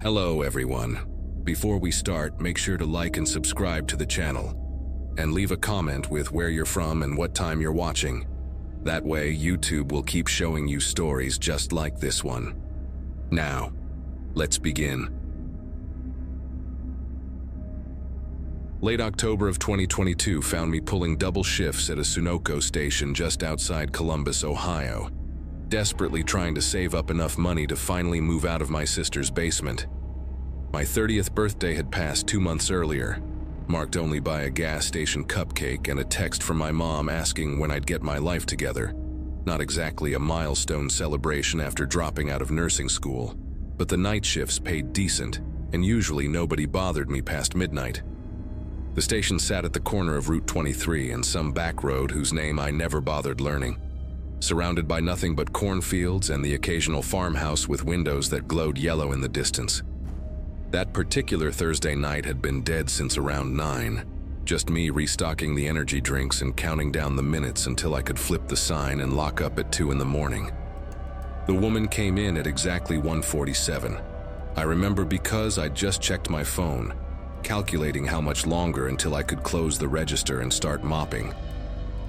Hello everyone. Before we start, make sure to like and subscribe to the channel. And leave a comment with where you're from and what time you're watching. That way, YouTube will keep showing you stories just like this one. Now, let's begin. Late October of 2022 found me pulling double shifts at a Sunoco station just outside Columbus, Ohio, desperately trying to save up enough money to finally move out of my sister's basement. My 30th birthday had passed 2 months earlier, marked only by a gas station cupcake and a text from my mom asking when I'd get my life together. Not exactly a milestone celebration after dropping out of nursing school, but the night shifts paid decent, and usually nobody bothered me past midnight. The station sat at the corner of Route 23 and some back road whose name I never bothered learning, surrounded by nothing but cornfields and the occasional farmhouse with windows that glowed yellow in the distance. That particular Thursday night had been dead since around 9, just me restocking the energy drinks and counting down the minutes until I could flip the sign and lock up at 2 in the morning. The woman came in at exactly 1:47. I remember because I'd just checked my phone, calculating how much longer until I could close the register and start mopping.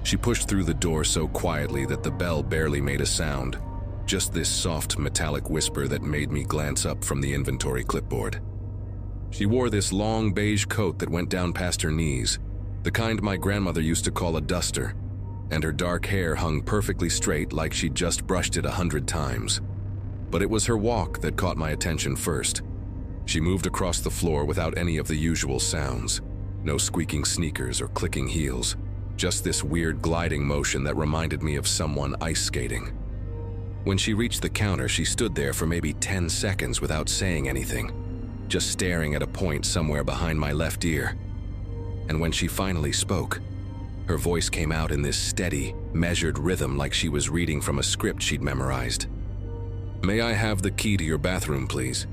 She pushed through the door so quietly that the bell barely made a sound, just this soft metallic whisper that made me glance up from the inventory clipboard. She wore this long beige coat that went down past her knees, the kind my grandmother used to call a duster, and her dark hair hung perfectly straight like she'd just brushed it 100 times. But it was her walk that caught my attention first. She moved across the floor without any of the usual sounds, no squeaking sneakers or clicking heels, just this weird gliding motion that reminded me of someone ice skating. When she reached the counter, she stood there for maybe 10 seconds without saying anything, just staring at a point somewhere behind my left ear. And when she finally spoke, her voice came out in this steady, measured rhythm like she was reading from a script she'd memorized. "May I have the key to your bathroom, please?"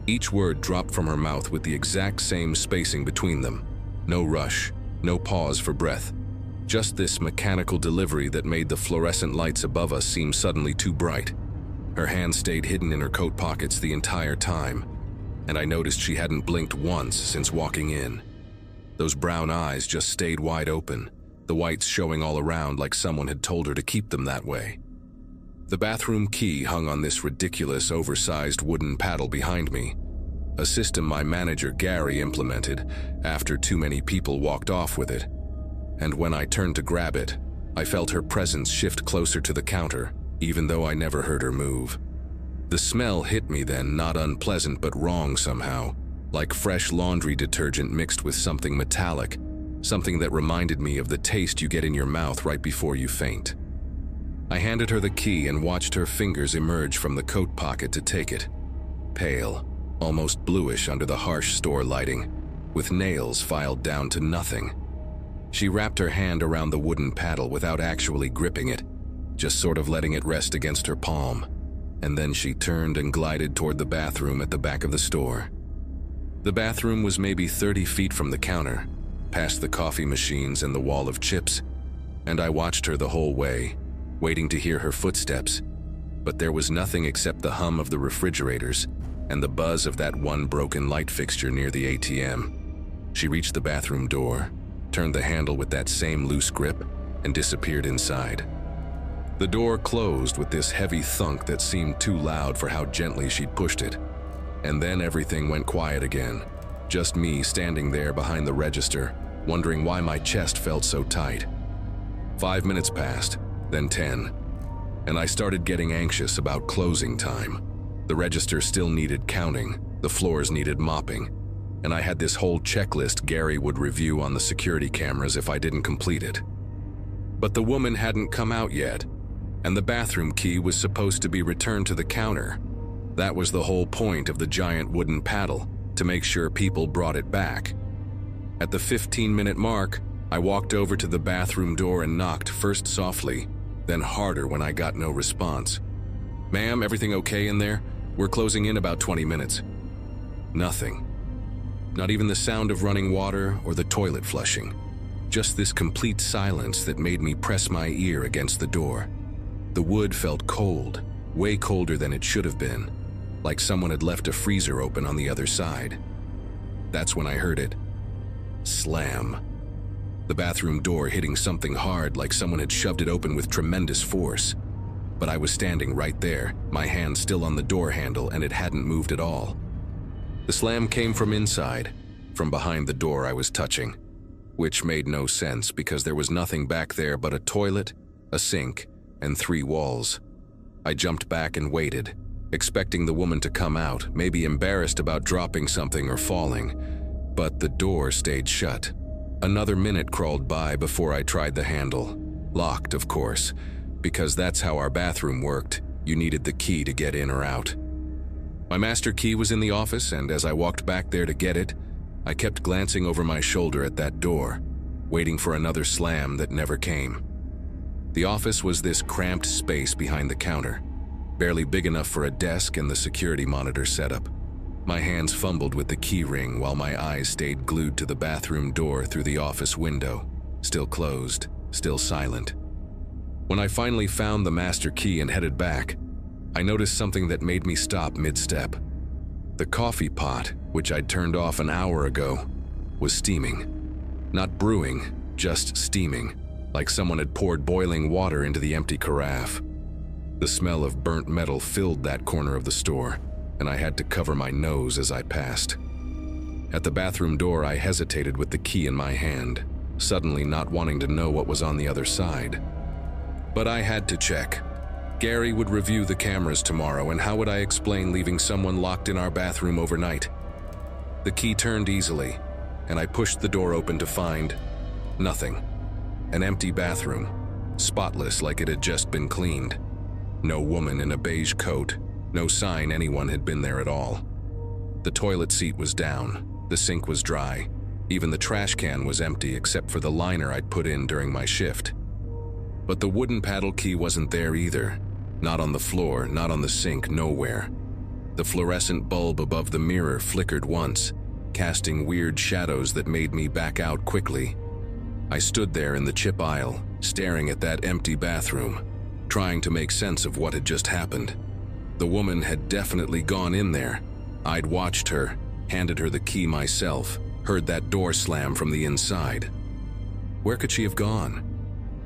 Each word dropped from her mouth with the exact same spacing between them. No rush, no pause for breath. Just this mechanical delivery that made the fluorescent lights above us seem suddenly too bright. Her hands stayed hidden in her coat pockets the entire time, and I noticed she hadn't blinked once since walking in. Those brown eyes just stayed wide open, the whites showing all around like someone had told her to keep them that way. The bathroom key hung on this ridiculous, oversized wooden paddle behind me, a system my manager Gary implemented after too many people walked off with it. And when I turned to grab it, I felt her presence shift closer to the counter, even though I never heard her move. The smell hit me then, not unpleasant but wrong somehow, like fresh laundry detergent mixed with something metallic, something that reminded me of the taste you get in your mouth right before you faint. I handed her the key and watched her fingers emerge from the coat pocket to take it. Pale, almost bluish under the harsh store lighting, with nails filed down to nothing. She wrapped her hand around the wooden paddle without actually gripping it, just sort of letting it rest against her palm, and then she turned and glided toward the bathroom at the back of the store. The bathroom was maybe 30 feet from the counter, past the coffee machines and the wall of chips, and I watched her the whole way, waiting to hear her footsteps, but there was nothing except the hum of the refrigerators and the buzz of that one broken light fixture near the ATM. She reached the bathroom door, turned the handle with that same loose grip, and disappeared inside. The door closed with this heavy thunk that seemed too loud for how gently she'd pushed it. And then everything went quiet again, just me standing there behind the register, wondering why my chest felt so tight. 5 minutes passed, then 10, and I started getting anxious about closing time. The register still needed counting, the floors needed mopping, and I had this whole checklist Gary would review on the security cameras if I didn't complete it. But the woman hadn't come out yet, and the bathroom key was supposed to be returned to the counter. That was the whole point of the giant wooden paddle, to make sure people brought it back. At the 15-minute mark, I walked over to the bathroom door and knocked, first softly, then harder when I got no response. "Ma'am, everything okay in there? We're closing in about 20 minutes. Nothing. Not even the sound of running water or the toilet flushing. Just this complete silence that made me press my ear against the door. The wood felt cold, way colder than it should have been, like someone had left a freezer open on the other side. That's when I heard it. Slam. The bathroom door hitting something hard, like someone had shoved it open with tremendous force. But I was standing right there, my hand still on the door handle, and it hadn't moved at all. The slam came from inside, from behind the door I was touching, which made no sense because there was nothing back there but a toilet, a sink, and 3 walls. I jumped back and waited, expecting the woman to come out, maybe embarrassed about dropping something or falling, but the door stayed shut. Another minute crawled by before I tried the handle. Locked, of course, because that's how our bathroom worked. You needed the key to get in or out. My master key was in the office, and as I walked back there to get it, I kept glancing over my shoulder at that door, waiting for another slam that never came. The office was this cramped space behind the counter, barely big enough for a desk and the security monitor setup. My hands fumbled with the key ring while my eyes stayed glued to the bathroom door through the office window, still closed, still silent. When I finally found the master key and headed back, I noticed something that made me stop mid-step. The coffee pot, which I'd turned off an hour ago, was steaming. Not brewing, just steaming, like someone had poured boiling water into the empty carafe. The smell of burnt metal filled that corner of the store, and I had to cover my nose as I passed. At the bathroom door, I hesitated with the key in my hand, suddenly not wanting to know what was on the other side. But I had to check. Gary would review the cameras tomorrow, and how would I explain leaving someone locked in our bathroom overnight? The key turned easily, and I pushed the door open to find nothing. An empty bathroom, spotless like it had just been cleaned. No woman in a beige coat, no sign anyone had been there at all. The toilet seat was down, the sink was dry, even the trash can was empty except for the liner I'd put in during my shift. But the wooden paddle key wasn't there either. Not on the floor, not on the sink, nowhere. The fluorescent bulb above the mirror flickered once, casting weird shadows that made me back out quickly. I stood there in the chip aisle, staring at that empty bathroom, trying to make sense of what had just happened. The woman had definitely gone in there. I'd watched her, handed her the key myself, heard that door slam from the inside. Where could she have gone?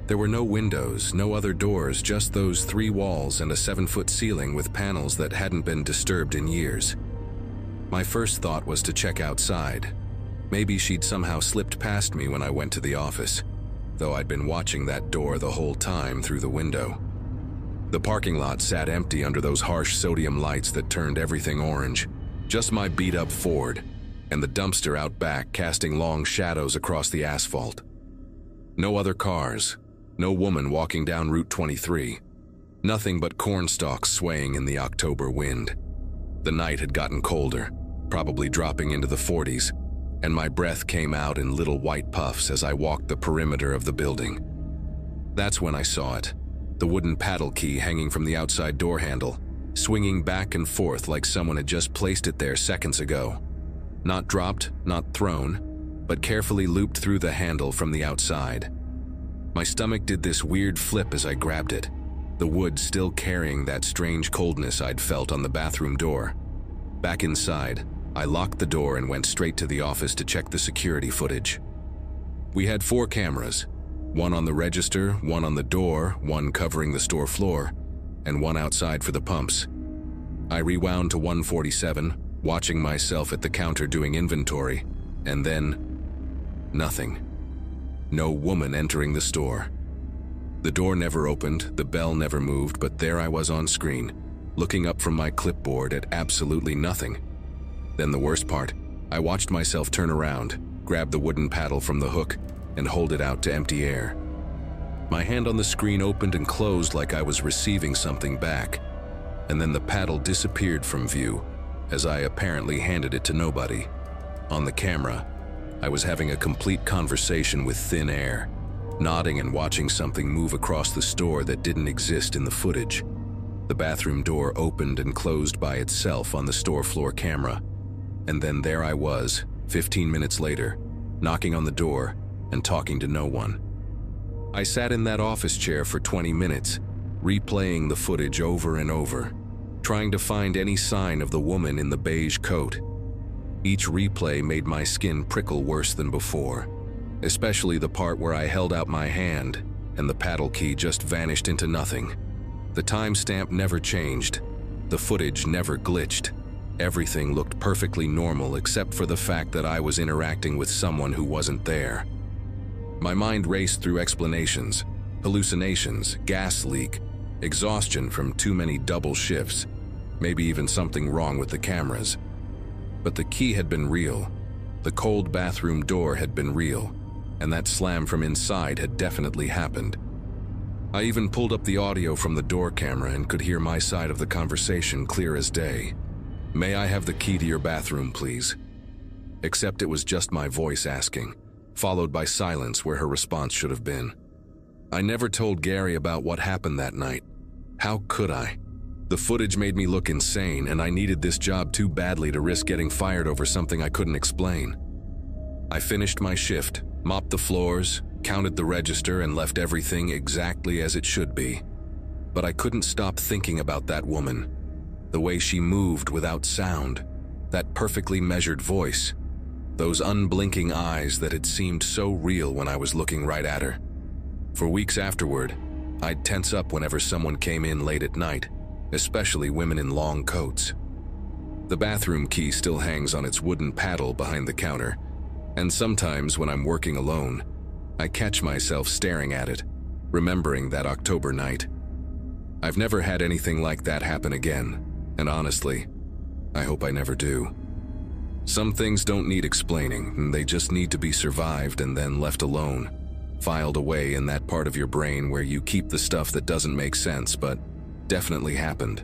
There were no windows, no other doors, just those 3 walls and a 7-foot ceiling with panels that hadn't been disturbed in years. My first thought was to check outside. Maybe she'd somehow slipped past me when I went to the office, though I'd been watching that door the whole time through the window. The parking lot sat empty under those harsh sodium lights that turned everything orange. Just my beat-up Ford, and the dumpster out back casting long shadows across the asphalt. No other cars. No woman walking down Route 23. Nothing but corn stalks swaying in the October wind. The night had gotten colder, probably dropping into the 40s, and my breath came out in little white puffs as I walked the perimeter of the building. That's when I saw it, the wooden paddle key hanging from the outside door handle, swinging back and forth like someone had just placed it there seconds ago. Not dropped, not thrown, but carefully looped through the handle from the outside. My stomach did this weird flip as I grabbed it, the wood still carrying that strange coldness I'd felt on the bathroom door. Back inside, I locked the door and went straight to the office to check the security footage. We had 4 cameras, one on the register, one on the door, one covering the store floor, and one outside for the pumps. I rewound to 147, watching myself at the counter doing inventory, and then nothing. No woman entering the store. The door never opened, the bell never moved, but there I was on screen, looking up from my clipboard at absolutely nothing. Then the worst part, I watched myself turn around, grab the wooden paddle from the hook, and hold it out to empty air. My hand on the screen opened and closed like I was receiving something back, and then the paddle disappeared from view as I apparently handed it to nobody. On the camera, I was having a complete conversation with thin air, nodding and watching something move across the store that didn't exist in the footage. The bathroom door opened and closed by itself on the store floor camera, and then there I was, 15 minutes later, knocking on the door and talking to no one. I sat in that office chair for 20 minutes, replaying the footage over and over. trying to find any sign of the woman in the beige coat. Each replay made my skin prickle worse than before, especially the part where I held out my hand and the paddle key just vanished into nothing. The timestamp never changed. The footage never glitched. Everything looked perfectly normal except for the fact that I was interacting with someone who wasn't there. My mind raced through explanations, hallucinations, gas leak, exhaustion from too many double shifts, maybe even something wrong with the cameras. But the key had been real, the cold bathroom door had been real, and that slam from inside had definitely happened. I even pulled up the audio from the door camera and could hear my side of the conversation clear as day. "May I have the key to your bathroom, please?" Except it was just my voice asking, followed by silence where her response should have been. I never told Gary about what happened that night. How could I? The footage made me look insane, and I needed this job too badly to risk getting fired over something I couldn't explain. I finished my shift, mopped the floors, counted the register, and left everything exactly as it should be. But I couldn't stop thinking about that woman. The way she moved without sound, that perfectly measured voice, those unblinking eyes that had seemed so real when I was looking right at her. For weeks afterward, I'd tense up whenever someone came in late at night, especially women in long coats. The bathroom key still hangs on its wooden paddle behind the counter, and sometimes when I'm working alone, I catch myself staring at it, remembering that October night. I've never had anything like that happen again, and honestly, I hope I never do. Some things don't need explaining, and they just need to be survived and then left alone, filed away in that part of your brain where you keep the stuff that doesn't make sense but definitely happened.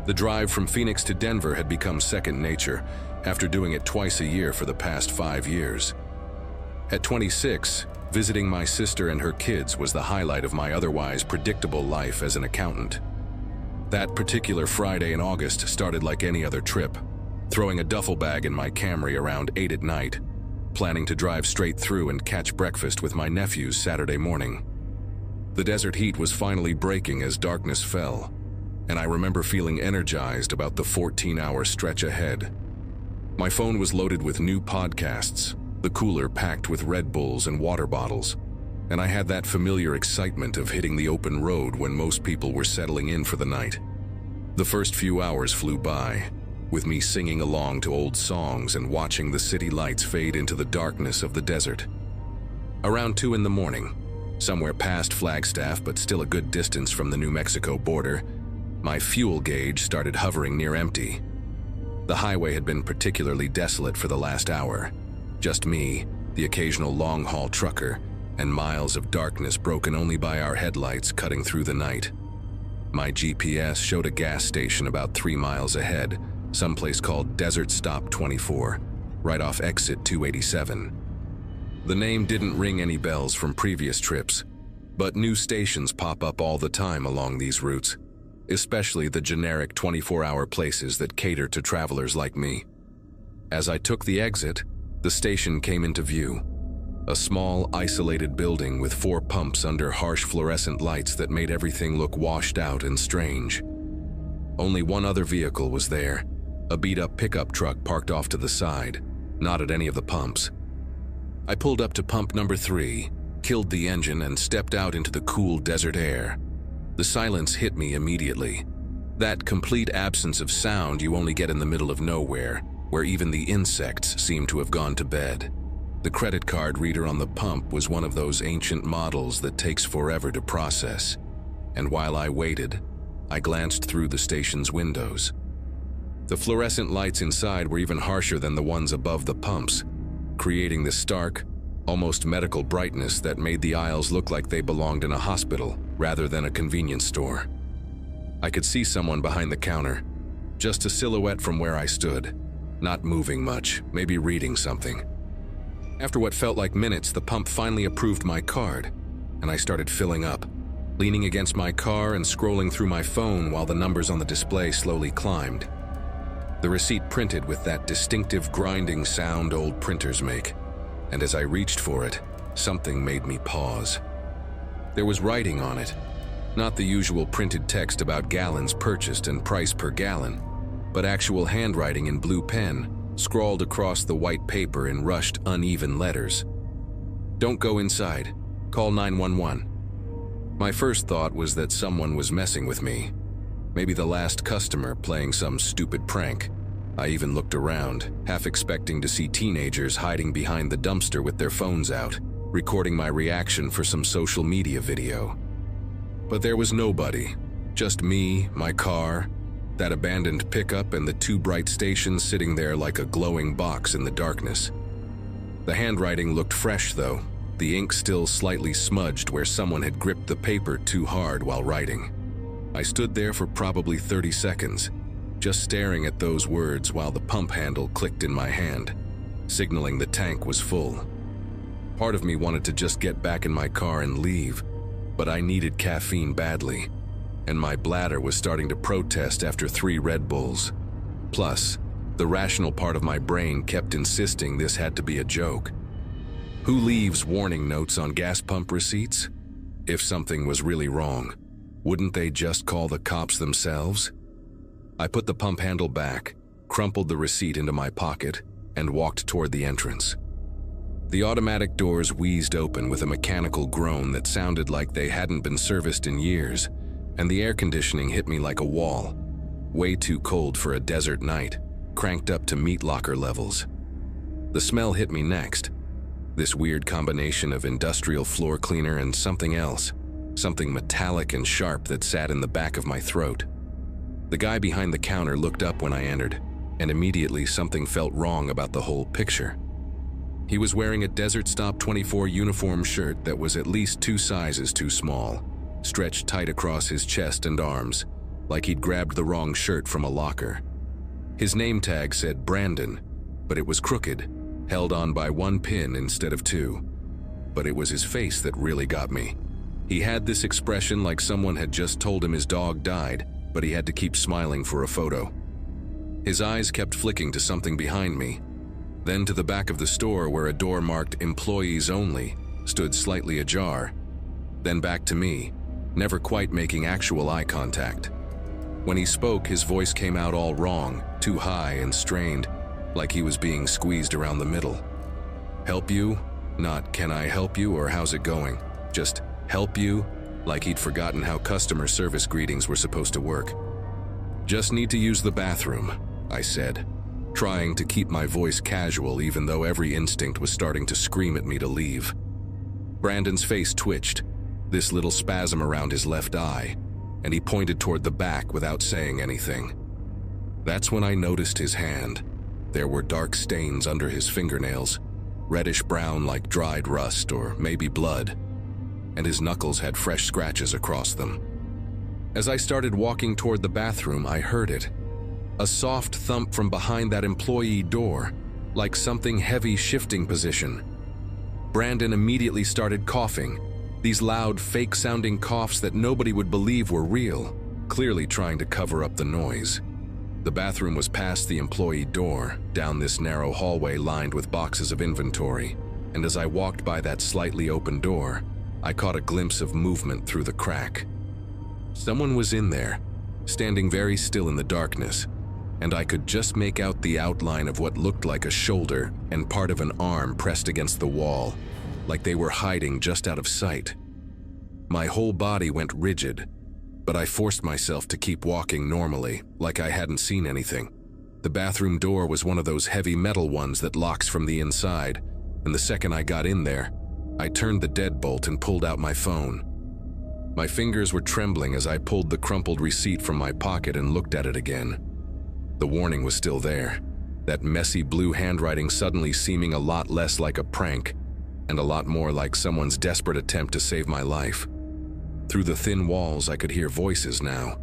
The drive from Phoenix to Denver had become second nature after doing it twice a year for the past 5 years. At 26, visiting my sister and her kids was the highlight of my otherwise predictable life as an accountant. That particular Friday in August started like any other trip, throwing a duffel bag in my Camry around 8 at night, planning to drive straight through and catch breakfast with my nephews Saturday morning. The desert heat was finally breaking as darkness fell, and I remember feeling energized about the 14-hour stretch ahead. My phone was loaded with new podcasts, the cooler packed with Red Bulls and water bottles, and I had that familiar excitement of hitting the open road when most people were settling in for the night. The first few hours flew by, with me singing along to old songs and watching the city lights fade into the darkness of the desert. Around 2 in the morning, somewhere past Flagstaff but still a good distance from the New Mexico border, my fuel gauge started hovering near empty. The highway had been particularly desolate for the last hour. Just me, the occasional long-haul trucker, and miles of darkness broken only by our headlights cutting through the night. My GPS showed a gas station about 3 miles ahead, someplace called Desert Stop 24, right off exit 287. The name didn't ring any bells from previous trips, but new stations pop up all the time along these routes, especially the generic 24-hour places that cater to travelers like me. As I took the exit, the station came into view. A small, isolated building with 4 pumps under harsh fluorescent lights that made everything look washed out and strange. Only one other vehicle was there, a beat-up pickup truck parked off to the side, not at any of the pumps. I pulled up to pump number 3, killed the engine, and stepped out into the cool desert air. The silence hit me immediately. That complete absence of sound you only get in the middle of nowhere, where even the insects seem to have gone to bed. The credit card reader on the pump was one of those ancient models that takes forever to process, and while I waited, I glanced through the station's windows. The fluorescent lights inside were even harsher than the ones above the pumps, creating this stark, almost medical brightness that made the aisles look like they belonged in a hospital rather than a convenience store. I could see someone behind the counter, just a silhouette from where I stood, not moving much, maybe reading something. After what felt like minutes, the pump finally approved my card, and I started filling up, leaning against my car and scrolling through my phone while the numbers on the display slowly climbed. The receipt printed with that distinctive grinding sound old printers make. and as I reached for it, something made me pause. There was writing on it, not the usual printed text about gallons purchased and price per gallon, but actual handwriting in blue pen, scrawled across the white paper in rushed, uneven letters. "Don't go inside. Call 911. My first thought was that someone was messing with me. Maybe the last customer playing some stupid prank. I even looked around, half expecting to see teenagers hiding behind the dumpster with their phones out, recording my reaction for some social media video. But there was nobody, just me, my car, that abandoned pickup, and the two bright stations sitting there like a glowing box in the darkness. The handwriting looked fresh though, the ink still slightly smudged where someone had gripped the paper too hard while writing. I stood there for probably 30 seconds, just staring at those words while the pump handle clicked in my hand, signaling the tank was full. Part of me wanted to just get back in my car and leave, but I needed caffeine badly, and my bladder was starting to protest after 3 Red Bulls. Plus, the rational part of my brain kept insisting this had to be a joke. Who leaves warning notes on gas pump receipts? If something was really wrong, wouldn't they just call the cops themselves? I put the pump handle back, crumpled the receipt into my pocket, and walked toward the entrance. The automatic doors wheezed open with a mechanical groan that sounded like they hadn't been serviced in years, and the air conditioning hit me like a wall. Way too cold for a desert night, cranked up to meat locker levels. The smell hit me next. This weird combination of industrial floor cleaner and something else, something metallic and sharp that sat in the back of my throat. The guy behind the counter looked up when I entered, and immediately something felt wrong about the whole picture. He was wearing a Desert Stop 24 uniform shirt that was at least 2 sizes too small, stretched tight across his chest and arms, like he'd grabbed the wrong shirt from a locker. His name tag said Brandon, but it was crooked, held on by 1 pin instead of 2. But it was his face that really got me. He had this expression like someone had just told him his dog died, but he had to keep smiling for a photo. His eyes kept flicking to something behind me, then to the back of the store where a door marked "Employees Only" stood slightly ajar, then back to me, never quite making actual eye contact. When he spoke, his voice came out all wrong, too high and strained, like he was being squeezed around the middle. "Help you?" Not "can I help you" or "how's it going?" Just "help you?" Like he'd forgotten how customer service greetings were supposed to work. "Just need to use the bathroom," I said, trying to keep my voice casual even though every instinct was starting to scream at me to leave. Brandon's face twitched, this little spasm around his left eye, and he pointed toward the back without saying anything. That's when I noticed his hand. There were dark stains under his fingernails, reddish-brown like dried rust or maybe blood, and his knuckles had fresh scratches across them. As I started walking toward the bathroom, I heard it. A soft thump from behind that employee door, like something heavy shifting position. Brandon immediately started coughing, these loud, fake-sounding coughs that nobody would believe were real, clearly trying to cover up the noise. The bathroom was past the employee door, down this narrow hallway lined with boxes of inventory, and as I walked by that slightly open door, I caught a glimpse of movement through the crack. Someone was in there, standing very still in the darkness, and I could just make out the outline of what looked like a shoulder and part of an arm pressed against the wall, like they were hiding just out of sight. My whole body went rigid, but I forced myself to keep walking normally, like I hadn't seen anything. The bathroom door was one of those heavy metal ones that locks from the inside, and the second I got in there, I turned the deadbolt and pulled out my phone. My fingers were trembling as I pulled the crumpled receipt from my pocket and looked at it again. The warning was still there, that messy blue handwriting suddenly seeming a lot less like a prank and a lot more like someone's desperate attempt to save my life. Through the thin walls, I could hear voices now.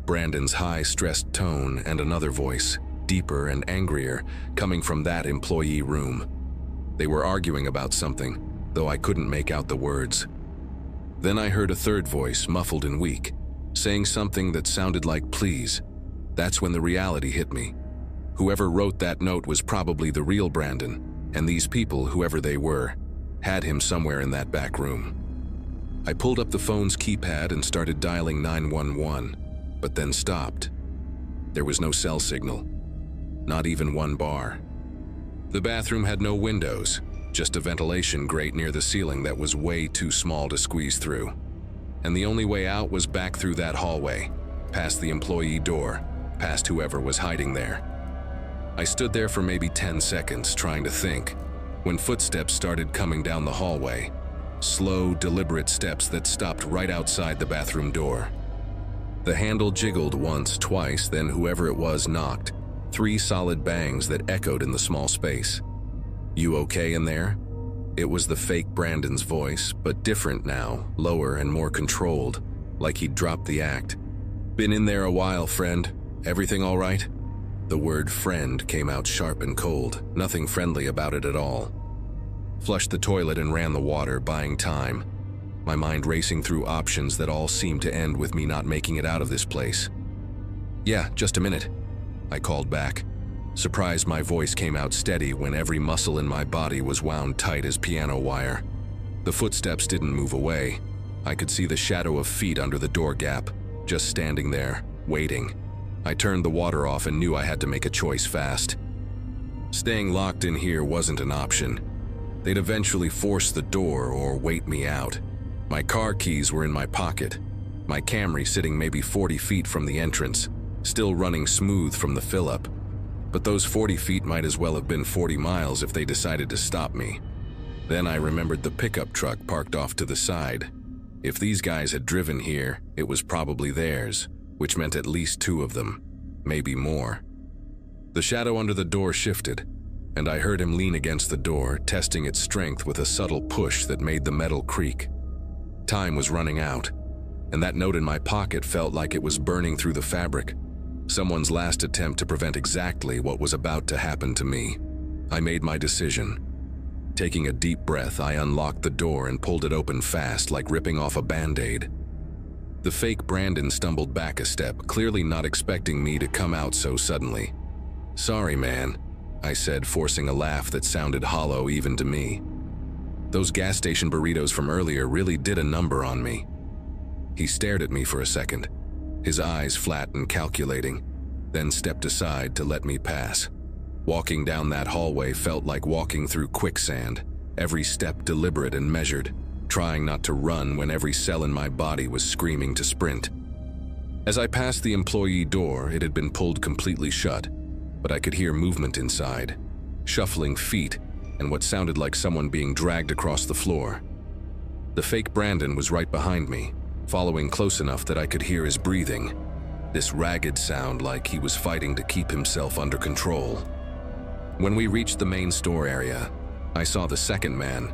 Brandon's high, stressed tone and another voice, deeper and angrier, coming from that employee room. They were arguing about something, though I couldn't make out the words. Then I heard a third voice, muffled and weak, saying something that sounded like "please." That's when the reality hit me. Whoever wrote that note was probably the real Brandon, and these people, whoever they were, had him somewhere in that back room. I pulled up the phone's keypad and started dialing 911, but then stopped. There was no cell signal, not even one bar. The bathroom had no windows, just a ventilation grate near the ceiling that was way too small to squeeze through. And the only way out was back through that hallway, past the employee door, past whoever was hiding there. I stood there for maybe 10 seconds trying to think, when footsteps started coming down the hallway. Slow, deliberate steps that stopped right outside the bathroom door. The handle jiggled once, twice, then whoever it was knocked. 3 solid bangs that echoed in the small space. "You okay in there?" It was the fake Brandon's voice, but different now, lower and more controlled, like he'd dropped the act. "Been in there a while, friend. Everything all right?" The word friend came out sharp and cold, nothing friendly about it at all. Flushed the toilet and ran the water, buying time. My mind racing through options that all seemed to end with me not making it out of this place. "Yeah, just a minute," I called back. Surprised my voice came out steady when every muscle in my body was wound tight as piano wire. The footsteps didn't move away. I could see the shadow of feet under the door gap, just standing there, waiting. I turned the water off and knew I had to make a choice fast. Staying locked in here wasn't an option. They'd eventually force the door or wait me out. My car keys were in my pocket, my Camry sitting maybe 40 feet from the entrance, still running smooth from the fill-up. But those 40 feet might as well have been 40 miles if they decided to stop me. Then I remembered the pickup truck parked off to the side. If these guys had driven here, it was probably theirs, which meant at least 2 of them, maybe more. The shadow under the door shifted, and I heard him lean against the door, testing its strength with a subtle push that made the metal creak. Time was running out, and that note in my pocket felt like it was burning through the fabric. Someone's last attempt to prevent exactly what was about to happen to me. I made my decision. Taking a deep breath, I unlocked the door and pulled it open fast, like ripping off a Band-Aid. The fake Brandon stumbled back a step, clearly not expecting me to come out so suddenly. "Sorry, man," I said, forcing a laugh that sounded hollow even to me. "Those gas station burritos from earlier really did a number on me." He stared at me for a second, his eyes flat and calculating, then stepped aside to let me pass. Walking down that hallway felt like walking through quicksand, every step deliberate and measured, trying not to run when every cell in my body was screaming to sprint. As I passed the employee door, it had been pulled completely shut, but I could hear movement inside, shuffling feet, and what sounded like someone being dragged across the floor. The fake Brandon was right behind me, following close enough that I could hear his breathing, this ragged sound like he was fighting to keep himself under control. When we reached the main store area, I saw the second man,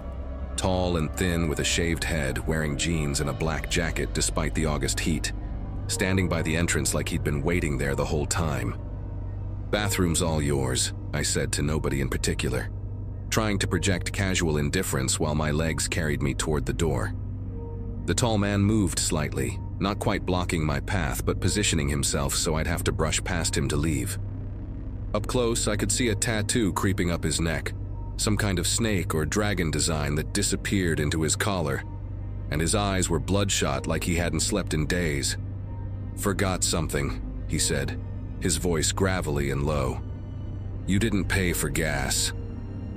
tall and thin with a shaved head, wearing jeans and a black jacket despite the August heat, standing by the entrance like he'd been waiting there the whole time. "Bathroom's all yours," I said to nobody in particular, trying to project casual indifference while my legs carried me toward the door. The tall man moved slightly, not quite blocking my path but positioning himself so I'd have to brush past him to leave. Up close, I could see a tattoo creeping up his neck, some kind of snake or dragon design that disappeared into his collar, and his eyes were bloodshot like he hadn't slept in days. "Forgot something," he said, his voice gravelly and low. "You didn't pay for gas."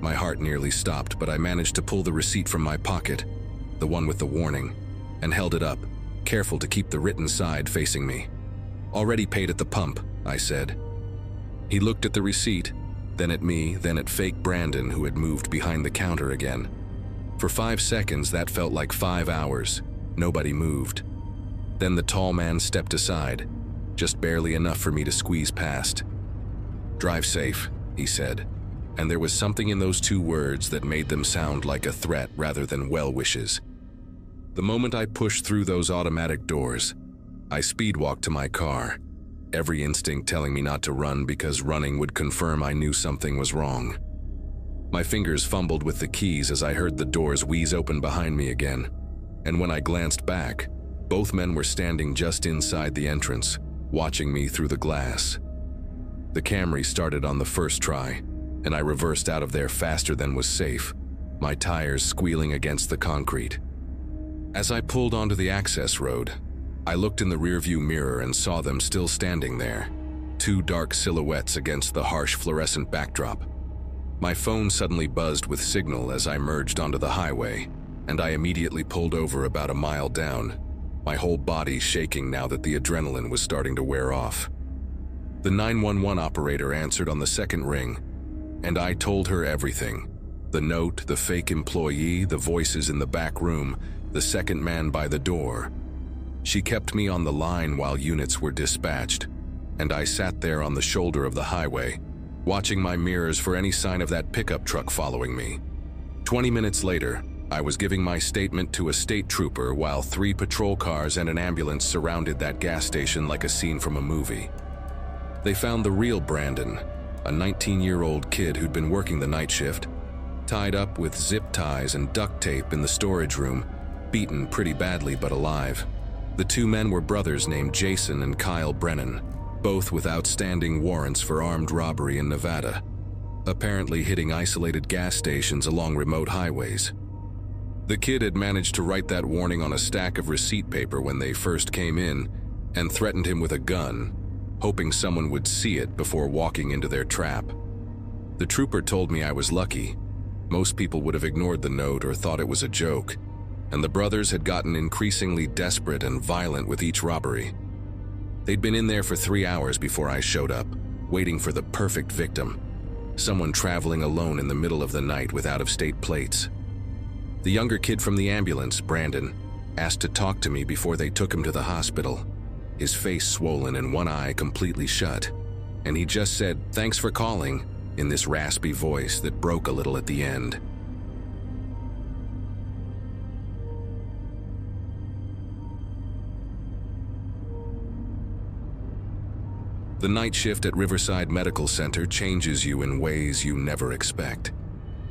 My heart nearly stopped, but I managed to pull the receipt from my pocket, the one with the warning, and held it up, careful to keep the written side facing me. "Already paid at the pump," I said. He looked at the receipt, then at me, then at fake Brandon, who had moved behind the counter again. For 5 seconds, that felt like 5 hours. Nobody moved. Then the tall man stepped aside, just barely enough for me to squeeze past. "Drive safe," he said, and there was something in those 2 words that made them sound like a threat rather than well wishes. The moment I pushed through those automatic doors, I speed-walked to my car, every instinct telling me not to run because running would confirm I knew something was wrong. My fingers fumbled with the keys as I heard the doors wheeze open behind me again, and when I glanced back, both men were standing just inside the entrance, watching me through the glass. The Camry started on the first try, and I reversed out of there faster than was safe, my tires squealing against the concrete. As I pulled onto the access road, I looked in the rearview mirror and saw them still standing there, two dark silhouettes against the harsh fluorescent backdrop. My phone suddenly buzzed with signal as I merged onto the highway, and I immediately pulled over about a mile down, my whole body shaking now that the adrenaline was starting to wear off. The 911 operator answered on the second ring, and I told her everything. The note, the fake employee, the voices in the back room, the second man by the door. She kept me on the line while units were dispatched, and I sat there on the shoulder of the highway, watching my mirrors for any sign of that pickup truck following me. 20 minutes later, I was giving my statement to a state trooper while 3 patrol cars and an ambulance surrounded that gas station like a scene from a movie. They found the real Brandon, a 19-year-old kid who'd been working the night shift, tied up with zip ties and duct tape in the storage room, beaten pretty badly but alive. The 2 men were brothers named Jason and Kyle Brennan, both with outstanding warrants for armed robbery in Nevada, apparently hitting isolated gas stations along remote highways. The kid had managed to write that warning on a stack of receipt paper when they first came in and threatened him with a gun, hoping someone would see it before walking into their trap. The trooper told me I was lucky. Most people would have ignored the note or thought it was a joke, and the brothers had gotten increasingly desperate and violent with each robbery. They'd been in there for 3 hours before I showed up, waiting for the perfect victim, someone traveling alone in the middle of the night with out-of-state plates. The younger kid from the ambulance, Brandon, asked to talk to me before they took him to the hospital, his face swollen and one eye completely shut, and he just said, "Thanks for calling," in this raspy voice that broke a little at the end. The night shift at Riverside Medical Center changes you in ways you never expect.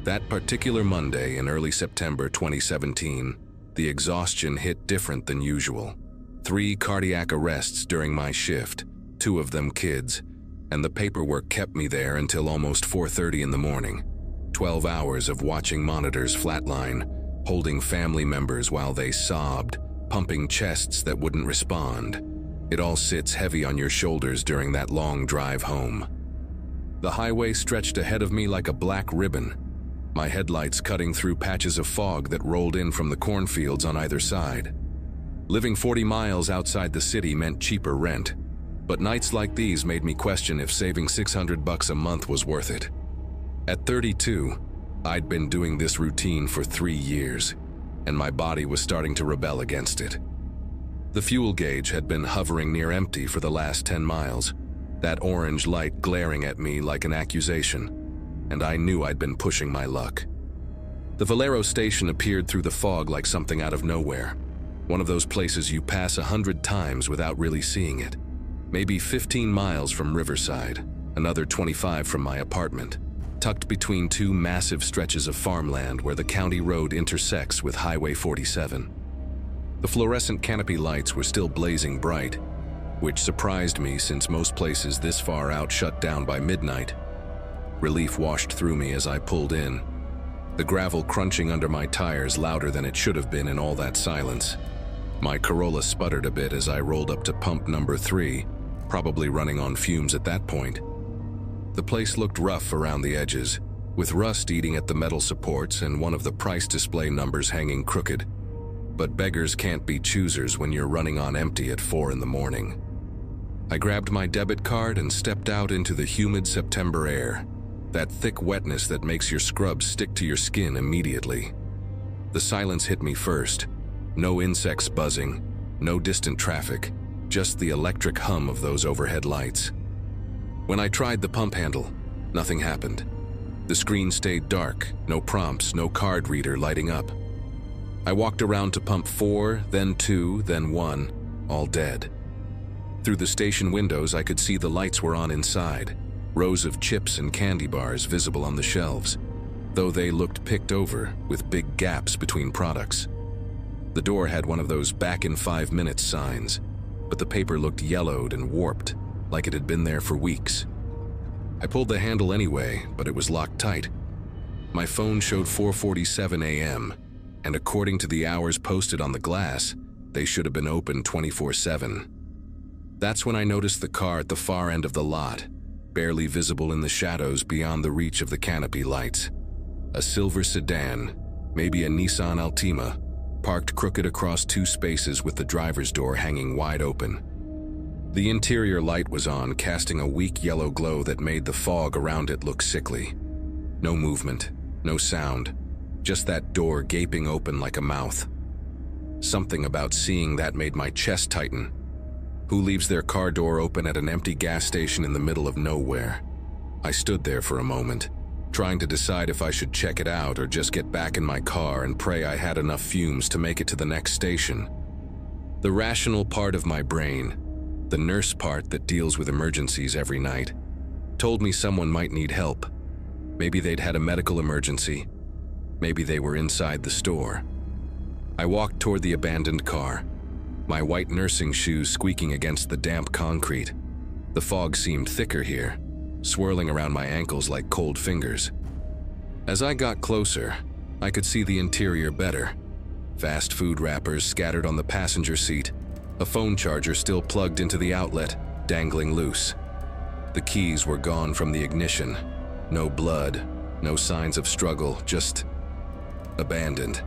That particular Monday in early September 2017, the exhaustion hit different than usual. 3 cardiac arrests during my shift, 2 of them kids, and the paperwork kept me there until almost 4:30 in the morning. 12 hours of watching monitors flatline, holding family members while they sobbed, pumping chests that wouldn't respond. It all sits heavy on your shoulders during that long drive home. The highway stretched ahead of me like a black ribbon, my headlights cutting through patches of fog that rolled in from the cornfields on either side. Living 40 miles outside the city meant cheaper rent, but nights like these made me question if saving $600 a month was worth it. At 32, I'd been doing this routine for 3 years, and my body was starting to rebel against it. The fuel gauge had been hovering near empty for the last 10 miles, that orange light glaring at me like an accusation, and I knew I'd been pushing my luck. The Valero station appeared through the fog like something out of nowhere, one of those places you pass 100 times without really seeing it. Maybe 15 miles from Riverside, another 25 from my apartment, tucked between 2 massive stretches of farmland where the county road intersects with Highway 47. The fluorescent canopy lights were still blazing bright, which surprised me since most places this far out shut down by midnight. Relief washed through me as I pulled in, the gravel crunching under my tires louder than it should have been in all that silence. My Corolla sputtered a bit as I rolled up to pump number 3, probably running on fumes at that point. The place looked rough around the edges, with rust eating at the metal supports and one of the price display numbers hanging crooked. But beggars can't be choosers when you're running on empty at 4 in the morning. I grabbed my debit card and stepped out into the humid September air, that thick wetness that makes your scrubs stick to your skin immediately. The silence hit me first. No insects buzzing, no distant traffic, just the electric hum of those overhead lights. When I tried the pump handle, nothing happened. The screen stayed dark, no prompts, no card reader lighting up. I walked around to pump 4, then 2, then 1, all dead. Through the station windows, I could see the lights were on inside, rows of chips and candy bars visible on the shelves, though they looked picked over with big gaps between products. The door had one of those back in 5 minutes signs, but the paper looked yellowed and warped, like it had been there for weeks. I pulled the handle anyway, but it was locked tight. My phone showed 4:47 a.m., and according to the hours posted on the glass, they should have been open 24/7. That's when I noticed the car at the far end of the lot, barely visible in the shadows beyond the reach of the canopy lights. A silver sedan, maybe a Nissan Altima, parked crooked across two spaces with the driver's door hanging wide open. The interior light was on, casting a weak yellow glow that made the fog around it look sickly. No movement, no sound, just that door gaping open like a mouth. Something about seeing that made my chest tighten. Who leaves their car door open at an empty gas station in the middle of nowhere? I stood there for a moment, trying to decide if I should check it out or just get back in my car and pray I had enough fumes to make it to the next station. The rational part of my brain, the nurse part that deals with emergencies every night, told me someone might need help. Maybe they'd had a medical emergency. Maybe they were inside the store. I walked toward the abandoned car, my white nursing shoes squeaking against the damp concrete. The fog seemed thicker here, swirling around my ankles like cold fingers. As I got closer, I could see the interior better. Fast food wrappers scattered on the passenger seat, a phone charger still plugged into the outlet, dangling loose. The keys were gone from the ignition. No blood, no signs of struggle, just abandoned.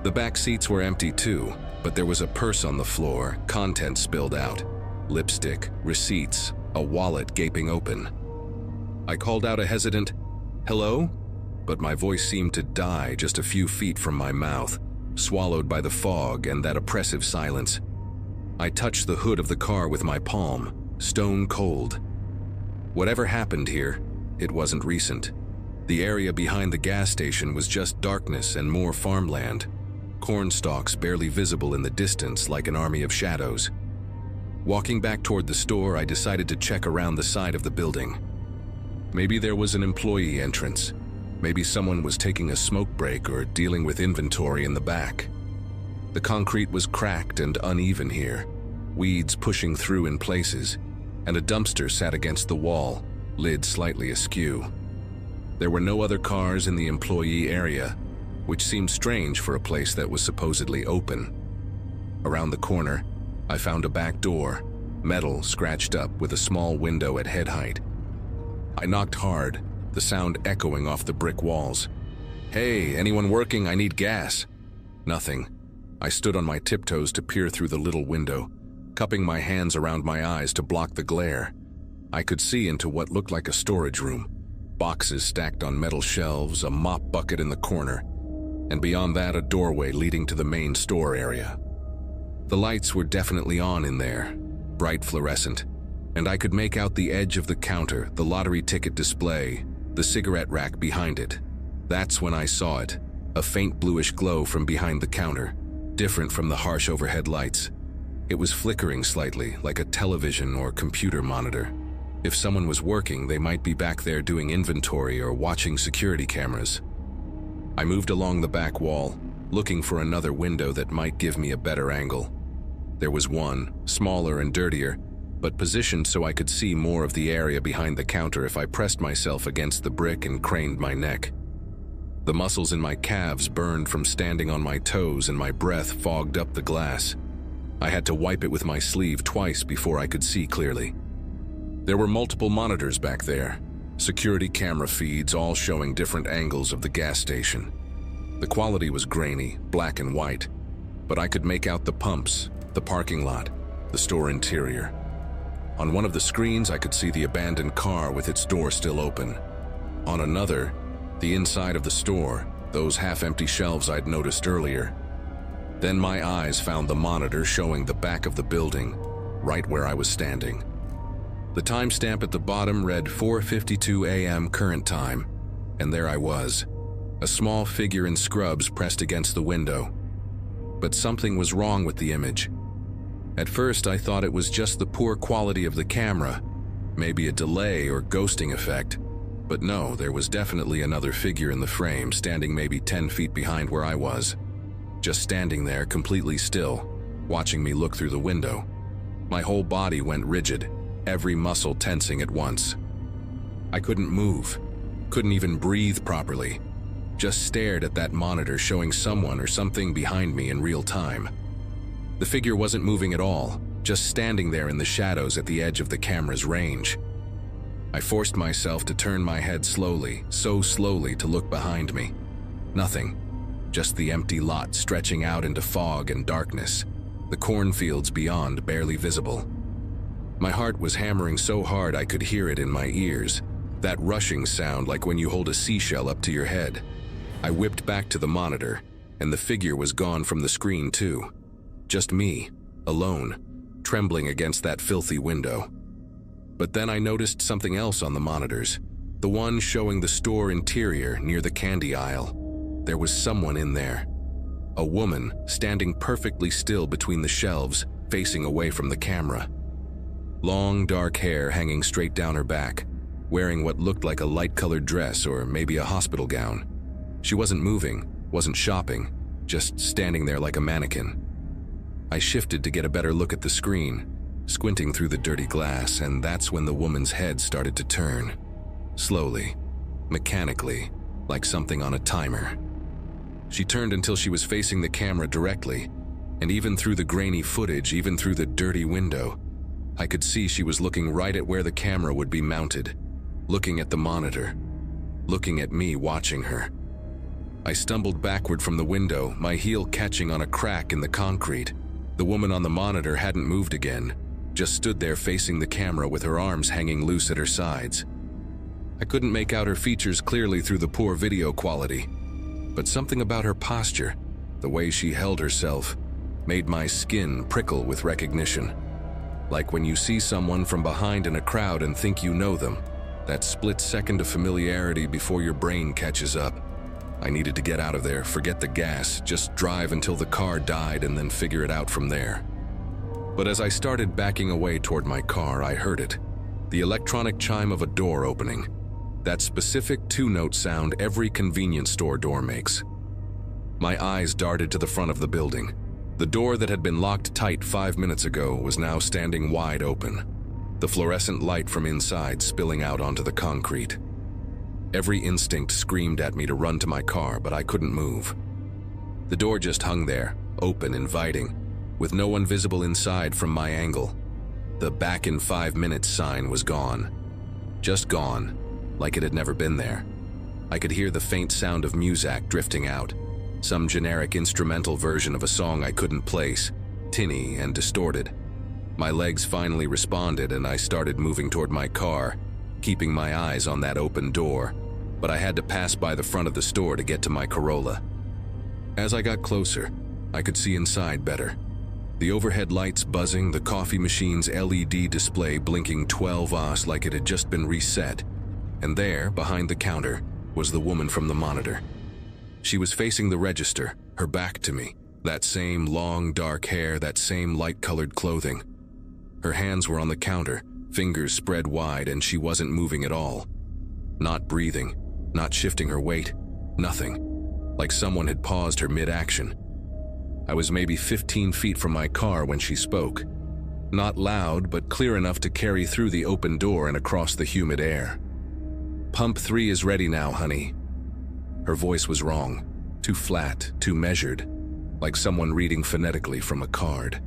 The back seats were empty too, but there was a purse on the floor, contents spilled out. Lipstick, receipts, a wallet gaping open. I called out a hesitant, "Hello?" But my voice seemed to die just a few feet from my mouth, swallowed by the fog and that oppressive silence. I touched the hood of the car with my palm, stone cold. Whatever happened here, it wasn't recent. The area behind the gas station was just darkness and more farmland, corn stalks barely visible in the distance like an army of shadows. Walking back toward the store, I decided to check around the side of the building. Maybe there was an employee entrance. Maybe someone was taking a smoke break or dealing with inventory in the back. The concrete was cracked and uneven here, weeds pushing through in places, and a dumpster sat against the wall, lid slightly askew. There were no other cars in the employee area, which seemed strange for a place that was supposedly open. Around the corner, I found a back door, metal scratched up with a small window at head height. I knocked hard, the sound echoing off the brick walls. "Hey, anyone working? I need gas." Nothing. I stood on my tiptoes to peer through the little window, cupping my hands around my eyes to block the glare. I could see into what looked like a storage room, boxes stacked on metal shelves, a mop bucket in the corner, and beyond that a doorway leading to the main store area. The lights were definitely on in there, bright fluorescent, and I could make out the edge of the counter, the lottery ticket display, the cigarette rack behind it. That's when I saw it, a faint bluish glow from behind the counter, different from the harsh overhead lights. It was flickering slightly, like a television or computer monitor. If someone was working, they might be back there doing inventory or watching security cameras. I moved along the back wall, looking for another window that might give me a better angle. There was one, smaller and dirtier, but positioned so I could see more of the area behind the counter if I pressed myself against the brick and craned my neck. The muscles in my calves burned from standing on my toes and my breath fogged up the glass. I had to wipe it with my sleeve twice before I could see clearly. There were multiple monitors back there, security camera feeds all showing different angles of the gas station. The quality was grainy, black and white, but I could make out the pumps, the parking lot, the store interior. On one of the screens, I could see the abandoned car with its door still open. On another, the inside of the store, those half-empty shelves I'd noticed earlier. Then my eyes found the monitor showing the back of the building, right where I was standing. The timestamp at the bottom read 4:52 a.m. current time, and there I was, a small figure in scrubs pressed against the window. But something was wrong with the image. At first, I thought it was just the poor quality of the camera, maybe a delay or ghosting effect. But no, there was definitely another figure in the frame, standing maybe 10 feet behind where I was. Just standing there, completely still, watching me look through the window. My whole body went rigid, every muscle tensing at once. I couldn't move, couldn't even breathe properly. Just stared at that monitor showing someone or something behind me in real time. The figure wasn't moving at all, just standing there in the shadows at the edge of the camera's range. I forced myself to turn my head slowly, so slowly to look behind me. Nothing, just the empty lot stretching out into fog and darkness, the cornfields beyond barely visible. My heart was hammering so hard I could hear it in my ears, that rushing sound like when you hold a seashell up to your head. I whipped back to the monitor, and the figure was gone from the screen too. Just me, alone, trembling against that filthy window. But then I noticed something else on the monitors, the one showing the store interior near the candy aisle. There was someone in there. A woman standing perfectly still between the shelves, facing away from the camera. Long, dark hair hanging straight down her back, wearing what looked like a light-colored dress or maybe a hospital gown. She wasn't moving, wasn't shopping, just standing there like a mannequin. I shifted to get a better look at the screen, squinting through the dirty glass, and that's when the woman's head started to turn. Slowly, mechanically, like something on a timer. She turned until she was facing the camera directly, and even through the grainy footage, even through the dirty window, I could see she was looking right at where the camera would be mounted, looking at the monitor, looking at me watching her. I stumbled backward from the window, my heel catching on a crack in the concrete. The woman on the monitor hadn't moved again, just stood there facing the camera with her arms hanging loose at her sides. I couldn't make out her features clearly through the poor video quality, but something about her posture, the way she held herself, made my skin prickle with recognition. Like when you see someone from behind in a crowd and think you know them, that split second of familiarity before your brain catches up. I needed to get out of there, forget the gas, just drive until the car died and then figure it out from there. But as I started backing away toward my car, I heard it. The electronic chime of a door opening. That specific two-note sound every convenience store door makes. My eyes darted to the front of the building. The door that had been locked tight 5 minutes ago was now standing wide open, the fluorescent light from inside spilling out onto the concrete. Every instinct screamed at me to run to my car, but I couldn't move. The door just hung there, open, inviting, with no one visible inside from my angle. The "back in 5 minutes" sign was gone. Just gone, like it had never been there. I could hear the faint sound of music drifting out, some generic instrumental version of a song I couldn't place, tinny and distorted. My legs finally responded and I started moving toward my car, keeping my eyes on that open door, but I had to pass by the front of the store to get to my Corolla. As I got closer, I could see inside better. The overhead lights buzzing, the coffee machine's LED display blinking 12 hours like it had just been reset, and there, behind the counter, was the woman from the monitor. She was facing the register, her back to me, that same long dark hair, that same light-colored clothing. Her hands were on the counter, fingers spread wide, and she wasn't moving at all. Not breathing, not shifting her weight, nothing. Like someone had paused her mid-action. I was maybe 15 feet from my car when she spoke. Not loud, but clear enough to carry through the open door and across the humid air. "Pump 3 is ready now, honey." Her voice was wrong, too flat, too measured, like someone reading phonetically from a card.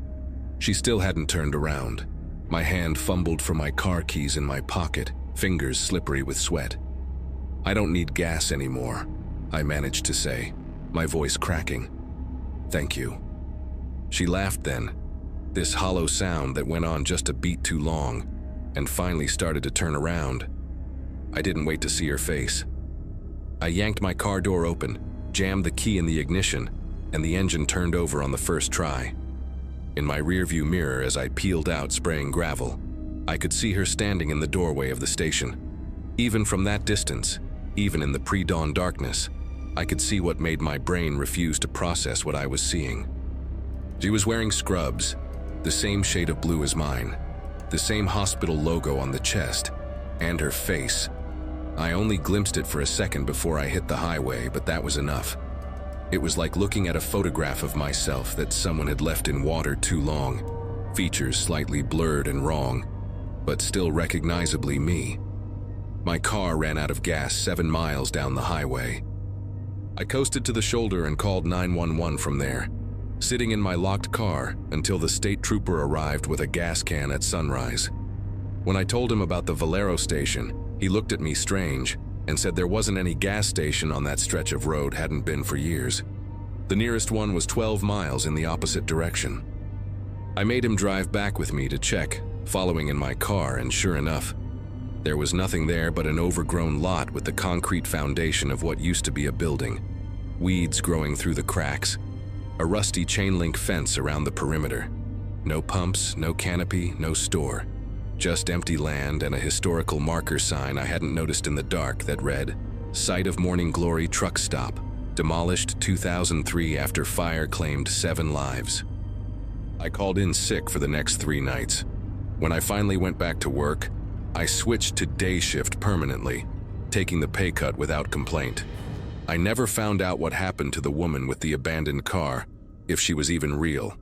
She still hadn't turned around. My hand fumbled for my car keys in my pocket, fingers slippery with sweat. "I don't need gas anymore," I managed to say, my voice cracking. "Thank you." She laughed then, this hollow sound that went on just a beat too long, and finally started to turn around. I didn't wait to see her face. I yanked my car door open, jammed the key in the ignition, and the engine turned over on the first try. In my rearview mirror, as I peeled out spraying gravel, I could see her standing in the doorway of the station. Even from that distance, even in the pre-dawn darkness, I could see what made my brain refuse to process what I was seeing. She was wearing scrubs, the same shade of blue as mine, the same hospital logo on the chest, and her face. I only glimpsed it for a second before I hit the highway, but that was enough. It was like looking at a photograph of myself that someone had left in water too long, features slightly blurred and wrong, but still recognizably me. My car ran out of gas 7 miles down the highway. I coasted to the shoulder and called 911 from there, sitting in my locked car until the state trooper arrived with a gas can at sunrise. When I told him about the Valero station, he looked at me strange and said there wasn't any gas station on that stretch of road, hadn't been for years. The nearest one was 12 miles in the opposite direction. I made him drive back with me to check, following in my car, and sure enough, there was nothing there but an overgrown lot with the concrete foundation of what used to be a building, weeds growing through the cracks, a rusty chain-link fence around the perimeter. No pumps, no canopy, no store. Just empty land and a historical marker sign I hadn't noticed in the dark that read, "Site of Morning Glory Truck Stop, demolished 2003 after fire claimed 7 lives." I called in sick for the next 3 nights. When I finally went back to work, I switched to day shift permanently, taking the pay cut without complaint. I never found out what happened to the woman with the abandoned car, if she was even real.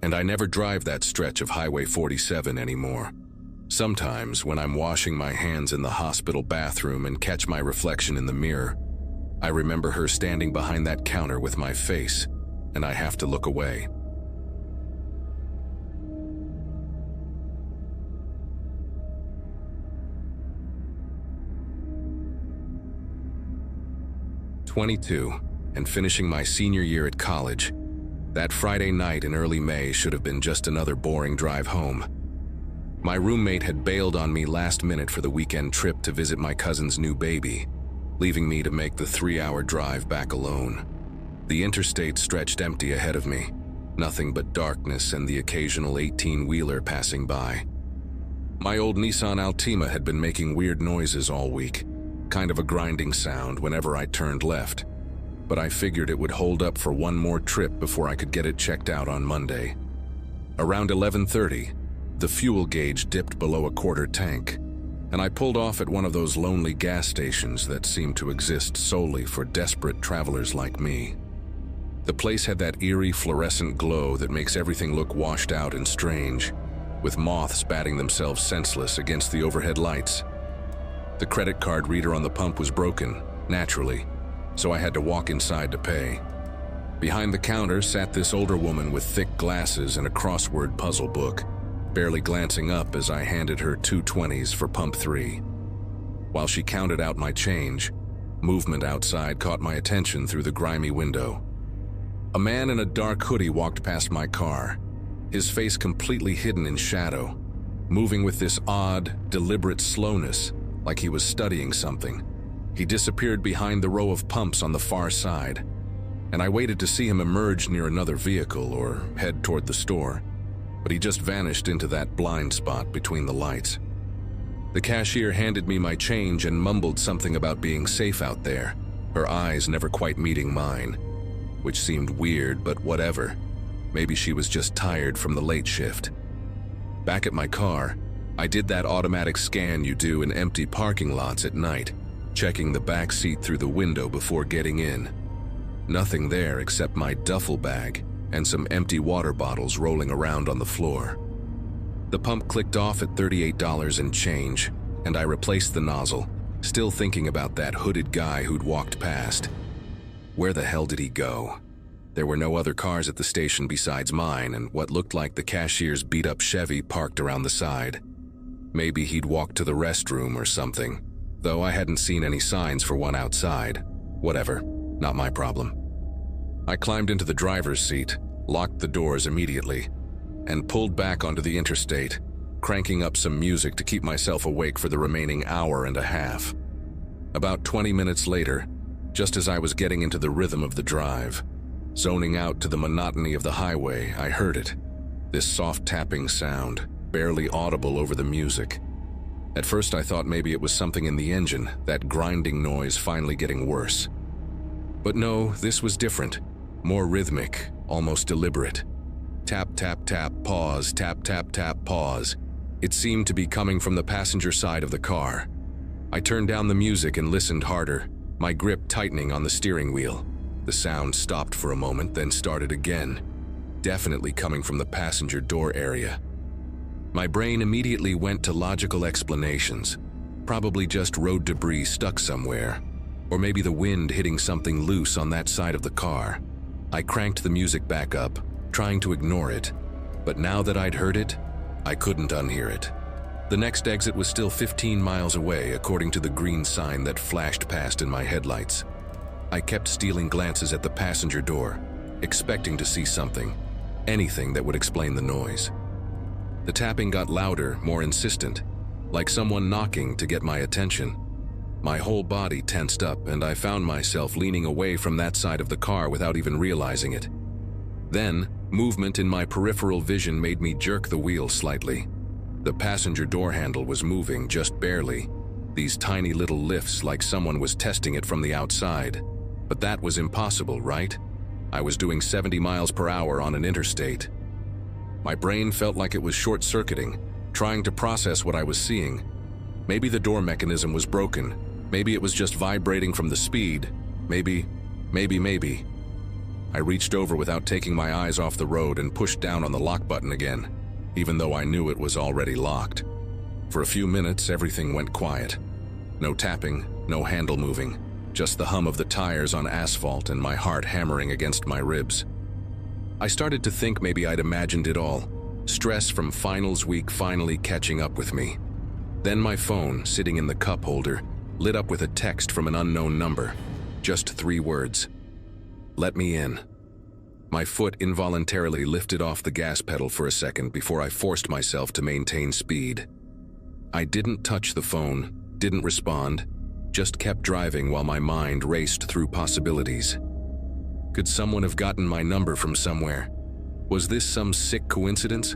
And I never drive that stretch of Highway 47 anymore. Sometimes, when I'm washing my hands in the hospital bathroom and catch my reflection in the mirror, I remember her standing behind that counter with my face, and I have to look away. "22, and finishing my senior year at college. That Friday night in early May should have been just another boring drive home. My roommate had bailed on me last minute for the weekend trip to visit my cousin's new baby, leaving me to make the 3-hour drive back alone. The interstate stretched empty ahead of me, nothing but darkness and the occasional 18-wheeler passing by. My old Nissan Altima had been making weird noises all week, kind of a grinding sound whenever I turned left, but I figured it would hold up for one more trip before I could get it checked out on Monday. Around 11:30, the fuel gauge dipped below a quarter tank, and I pulled off at one of those lonely gas stations that seem to exist solely for desperate travelers like me. The place had that eerie fluorescent glow that makes everything look washed out and strange, with moths batting themselves senseless against the overhead lights. The credit card reader on the pump was broken, naturally, so I had to walk inside to pay. Behind the counter sat this older woman with thick glasses and a crossword puzzle book, barely glancing up as I handed her 2 20s for pump 3. While she counted out my change, movement outside caught my attention through the grimy window. A man in a dark hoodie walked past my car, his face completely hidden in shadow, moving with this odd, deliberate slowness, like he was studying something. He disappeared behind the row of pumps on the far side, and I waited to see him emerge near another vehicle or head toward the store, but he just vanished into that blind spot between the lights. The cashier handed me my change and mumbled something about being safe out there, her eyes never quite meeting mine, which seemed weird, but whatever. Maybe she was just tired from the late shift. Back at my car, I did that automatic scan you do in empty parking lots at night, checking the back seat through the window before getting in. Nothing there except my duffel bag and some empty water bottles rolling around on the floor. The pump clicked off at $38 and change, and I replaced the nozzle, still thinking about that hooded guy who'd walked past. Where the hell did he go? There were no other cars at the station besides mine and what looked like the cashier's beat-up Chevy parked around the side. Maybe he'd walked to the restroom or something, though I hadn't seen any signs for one outside. Whatever, not my problem. I climbed into the driver's seat, locked the doors immediately, and pulled back onto the interstate, cranking up some music to keep myself awake for the remaining hour and a half. About 20 minutes later, just as I was getting into the rhythm of the drive, zoning out to the monotony of the highway, I heard it. This soft tapping sound, barely audible over the music. At first I thought maybe it was something in the engine, that grinding noise finally getting worse. But no, this was different, more rhythmic, almost deliberate. Tap, tap, tap, pause, tap, tap, tap, pause. It seemed to be coming from the passenger side of the car. I turned down the music and listened harder, my grip tightening on the steering wheel. The sound stopped for a moment, then started again, definitely coming from the passenger door area. My brain immediately went to logical explanations. Probably just road debris stuck somewhere, or maybe the wind hitting something loose on that side of the car. I cranked the music back up, trying to ignore it, but now that I'd heard it, I couldn't unhear it. The next exit was still 15 miles away, according to the green sign that flashed past in my headlights. I kept stealing glances at the passenger door, expecting to see something, anything that would explain the noise. The tapping got louder, more insistent, like someone knocking to get my attention. My whole body tensed up, and I found myself leaning away from that side of the car without even realizing it. Then, movement in my peripheral vision made me jerk the wheel slightly. The passenger door handle was moving, just barely. These tiny little lifts, like someone was testing it from the outside. But that was impossible, right? I was doing 70 miles per hour on an interstate. My brain felt like it was short-circuiting, trying to process what I was seeing. Maybe the door mechanism was broken. Maybe it was just vibrating from the speed. Maybe. I reached over without taking my eyes off the road and pushed down on the lock button again, even though I knew it was already locked. For a few minutes, everything went quiet. No tapping, no handle moving, just the hum of the tires on asphalt and my heart hammering against my ribs. I started to think maybe I'd imagined it all, stress from finals week finally catching up with me. Then my phone, sitting in the cup holder, lit up with a text from an unknown number. Just 3 words. Let me in. My foot involuntarily lifted off the gas pedal for a second before I forced myself to maintain speed. I didn't touch the phone, didn't respond, just kept driving while my mind raced through possibilities. Could someone have gotten my number from somewhere? Was this some sick coincidence?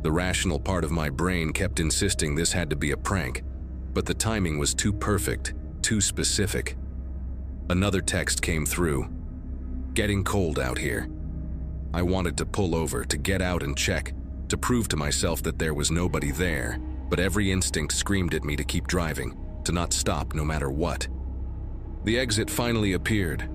The rational part of my brain kept insisting this had to be a prank, but the timing was too perfect, too specific. Another text came through. Getting cold out here. I wanted to pull over, to get out and check, to prove to myself that there was nobody there, but every instinct screamed at me to keep driving, to not stop no matter what. The exit finally appeared,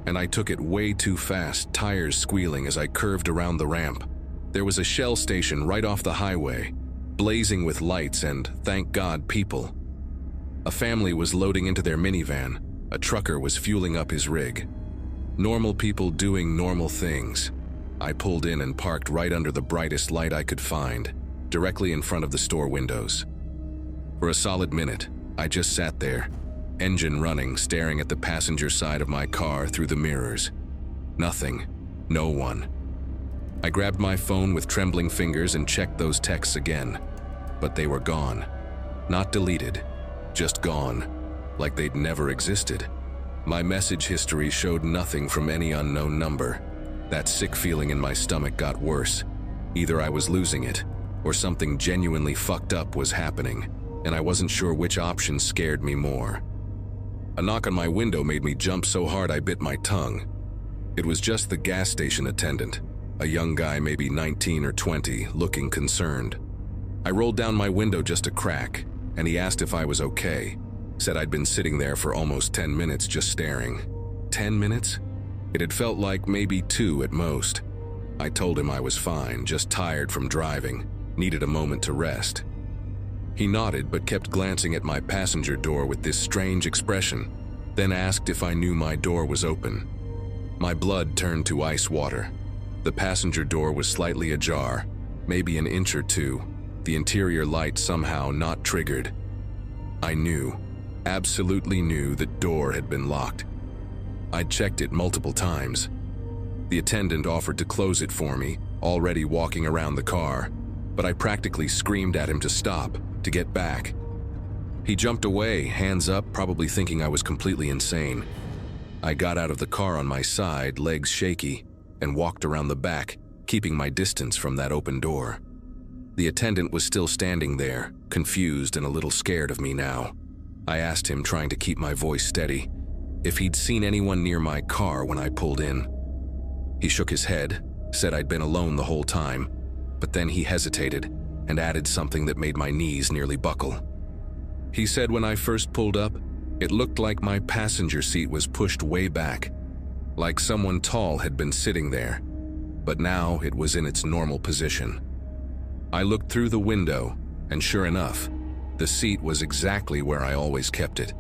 and I took it way too fast, tires squealing as I curved around the ramp. There was a Shell station right off the highway, blazing with lights and, thank God, people. A family was loading into their minivan. A trucker was fueling up his rig. Normal people doing normal things. I pulled in and parked right under the brightest light I could find, directly in front of the store windows. For a solid minute, I just sat there, engine running, staring at the passenger side of my car through the mirrors. Nothing. No one. I grabbed my phone with trembling fingers and checked those texts again, but they were gone. Not deleted, just gone, like they'd never existed. My message history showed nothing from any unknown number. That sick feeling in my stomach got worse. Either I was losing it, or something genuinely fucked up was happening, and I wasn't sure which option scared me more. A knock on my window made me jump so hard I bit my tongue. It was just the gas station attendant, a young guy maybe 19 or 20, looking concerned. I rolled down my window just a crack, and he asked if I was okay. Said I'd been sitting there for almost 10 minutes just staring. 10 minutes? It had felt like maybe 2 at most. I told him I was fine, just tired from driving, needed a moment to rest. He nodded but kept glancing at my passenger door with this strange expression, then asked if I knew my door was open. My blood turned to ice water. The passenger door was slightly ajar, maybe an inch or 2, the interior light somehow not triggered. I knew. Absolutely knew the door had been locked. I'd checked it multiple times. The attendant offered to close it for me, already walking around the car, but I practically screamed at him to stop, to get back. He jumped away, hands up, probably thinking I was completely insane. I got out of the car on my side, legs shaky, and walked around the back, keeping my distance from that open door. The attendant was still standing there, confused and a little scared of me now. I asked him, trying to keep my voice steady, if he'd seen anyone near my car when I pulled in. He shook his head, said I'd been alone the whole time, but then he hesitated and added something that made my knees nearly buckle. He said when I first pulled up, it looked like my passenger seat was pushed way back, like someone tall had been sitting there, but now it was in its normal position. I looked through the window, and sure enough, The seat was exactly where I always kept it,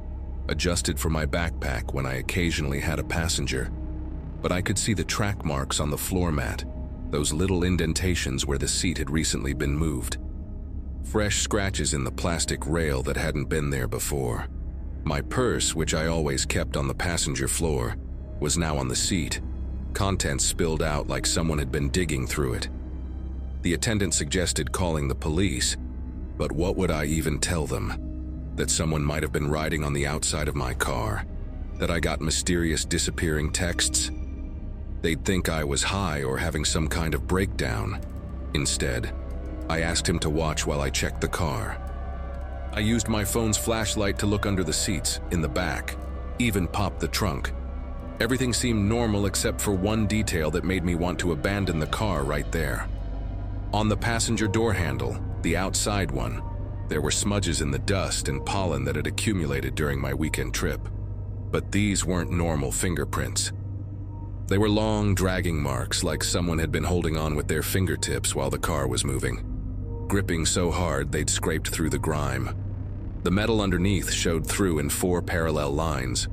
adjusted for my backpack when I occasionally had a passenger. But I could see the track marks on the floor mat, those little indentations where the seat had recently been moved. Fresh scratches in the plastic rail that hadn't been there before. My purse, which I always kept on the passenger floor, was now on the seat. Contents spilled out like someone had been digging through it. The attendant suggested calling the police, but what would I even tell them? That someone might have been riding on the outside of my car? That I got mysterious disappearing texts? They'd think I was high or having some kind of breakdown. Instead, I asked him to watch while I checked the car. I used my phone's flashlight to look under the seats, in the back, even popped the trunk. Everything seemed normal except for one detail that made me want to abandon the car right there. On the passenger door handle, the outside one, there were smudges in the dust and pollen that had accumulated during my weekend trip. But these weren't normal fingerprints. They were long, dragging marks like someone had been holding on with their fingertips while the car was moving, gripping so hard they'd scraped through the grime. The metal underneath showed through in 4 parallel lines.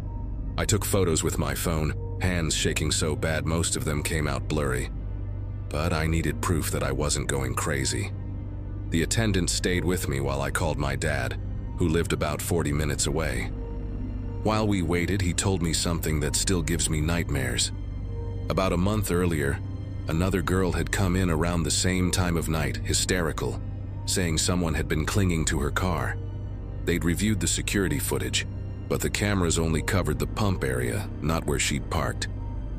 I took photos with my phone, hands shaking so bad most of them came out blurry. But I needed proof that I wasn't going crazy. The attendant stayed with me while I called my dad, who lived about 40 minutes away. While we waited, he told me something that still gives me nightmares. About a month earlier, another girl had come in around the same time of night, hysterical, saying someone had been clinging to her car. They'd reviewed the security footage, but the cameras only covered the pump area, not where she'd parked.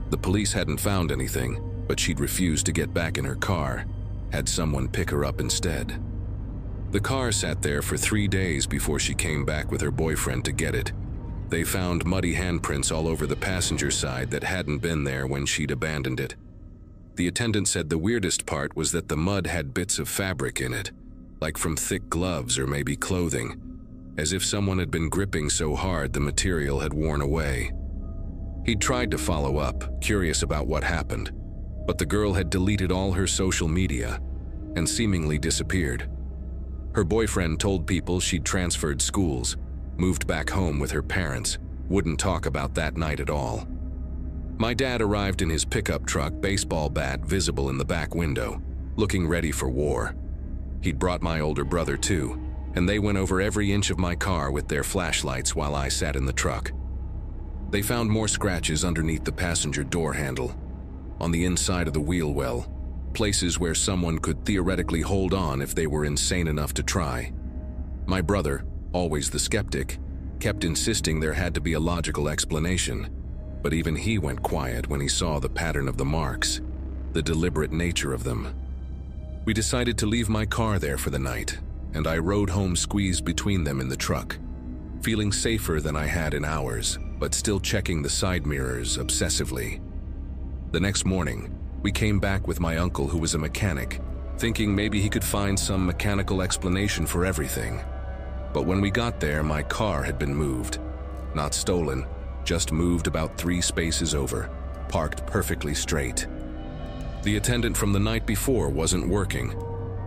The police hadn't found anything, but she'd refused to get back in her car, had someone pick her up instead. The car sat there for 3 days before she came back with her boyfriend to get it. They found muddy handprints all over the passenger side that hadn't been there when she'd abandoned it. The attendant said the weirdest part was that the mud had bits of fabric in it, like from thick gloves or maybe clothing, as if someone had been gripping so hard the material had worn away. He'd tried to follow up, curious about what happened, but the girl had deleted all her social media and seemingly disappeared. Her boyfriend told people she'd transferred schools, moved back home with her parents, wouldn't talk about that night at all. My dad arrived in his pickup truck, baseball bat visible in the back window, looking ready for war. He'd brought my older brother too, and they went over every inch of my car with their flashlights while I sat in the truck. They found more scratches underneath the passenger door handle, on the inside of the wheel well, places where someone could theoretically hold on if they were insane enough to try. My brother, always the skeptic, kept insisting there had to be a logical explanation, but even he went quiet when he saw the pattern of the marks, the deliberate nature of them. We decided to leave my car there for the night, and I rode home squeezed between them in the truck, feeling safer than I had in hours, but still checking the side mirrors obsessively. The next morning, we came back with my uncle who was a mechanic, thinking maybe he could find some mechanical explanation for everything. But when we got there, my car had been moved. Not stolen, just moved about 3 spaces over, parked perfectly straight. The attendant from the night before wasn't working,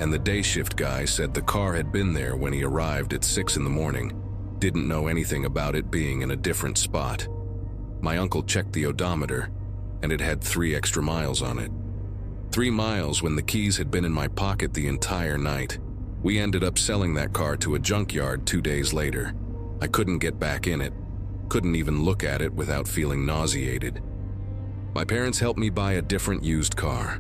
and the day shift guy said the car had been there when he arrived at 6 in the morning, didn't know anything about it being in a different spot. My uncle checked the odometer, and it had 3 extra miles on it. 3 miles when the keys had been in my pocket the entire night. We ended up selling that car to a junkyard 2 days later. I couldn't get back in it, couldn't even look at it without feeling nauseated. My parents helped me buy a different used car,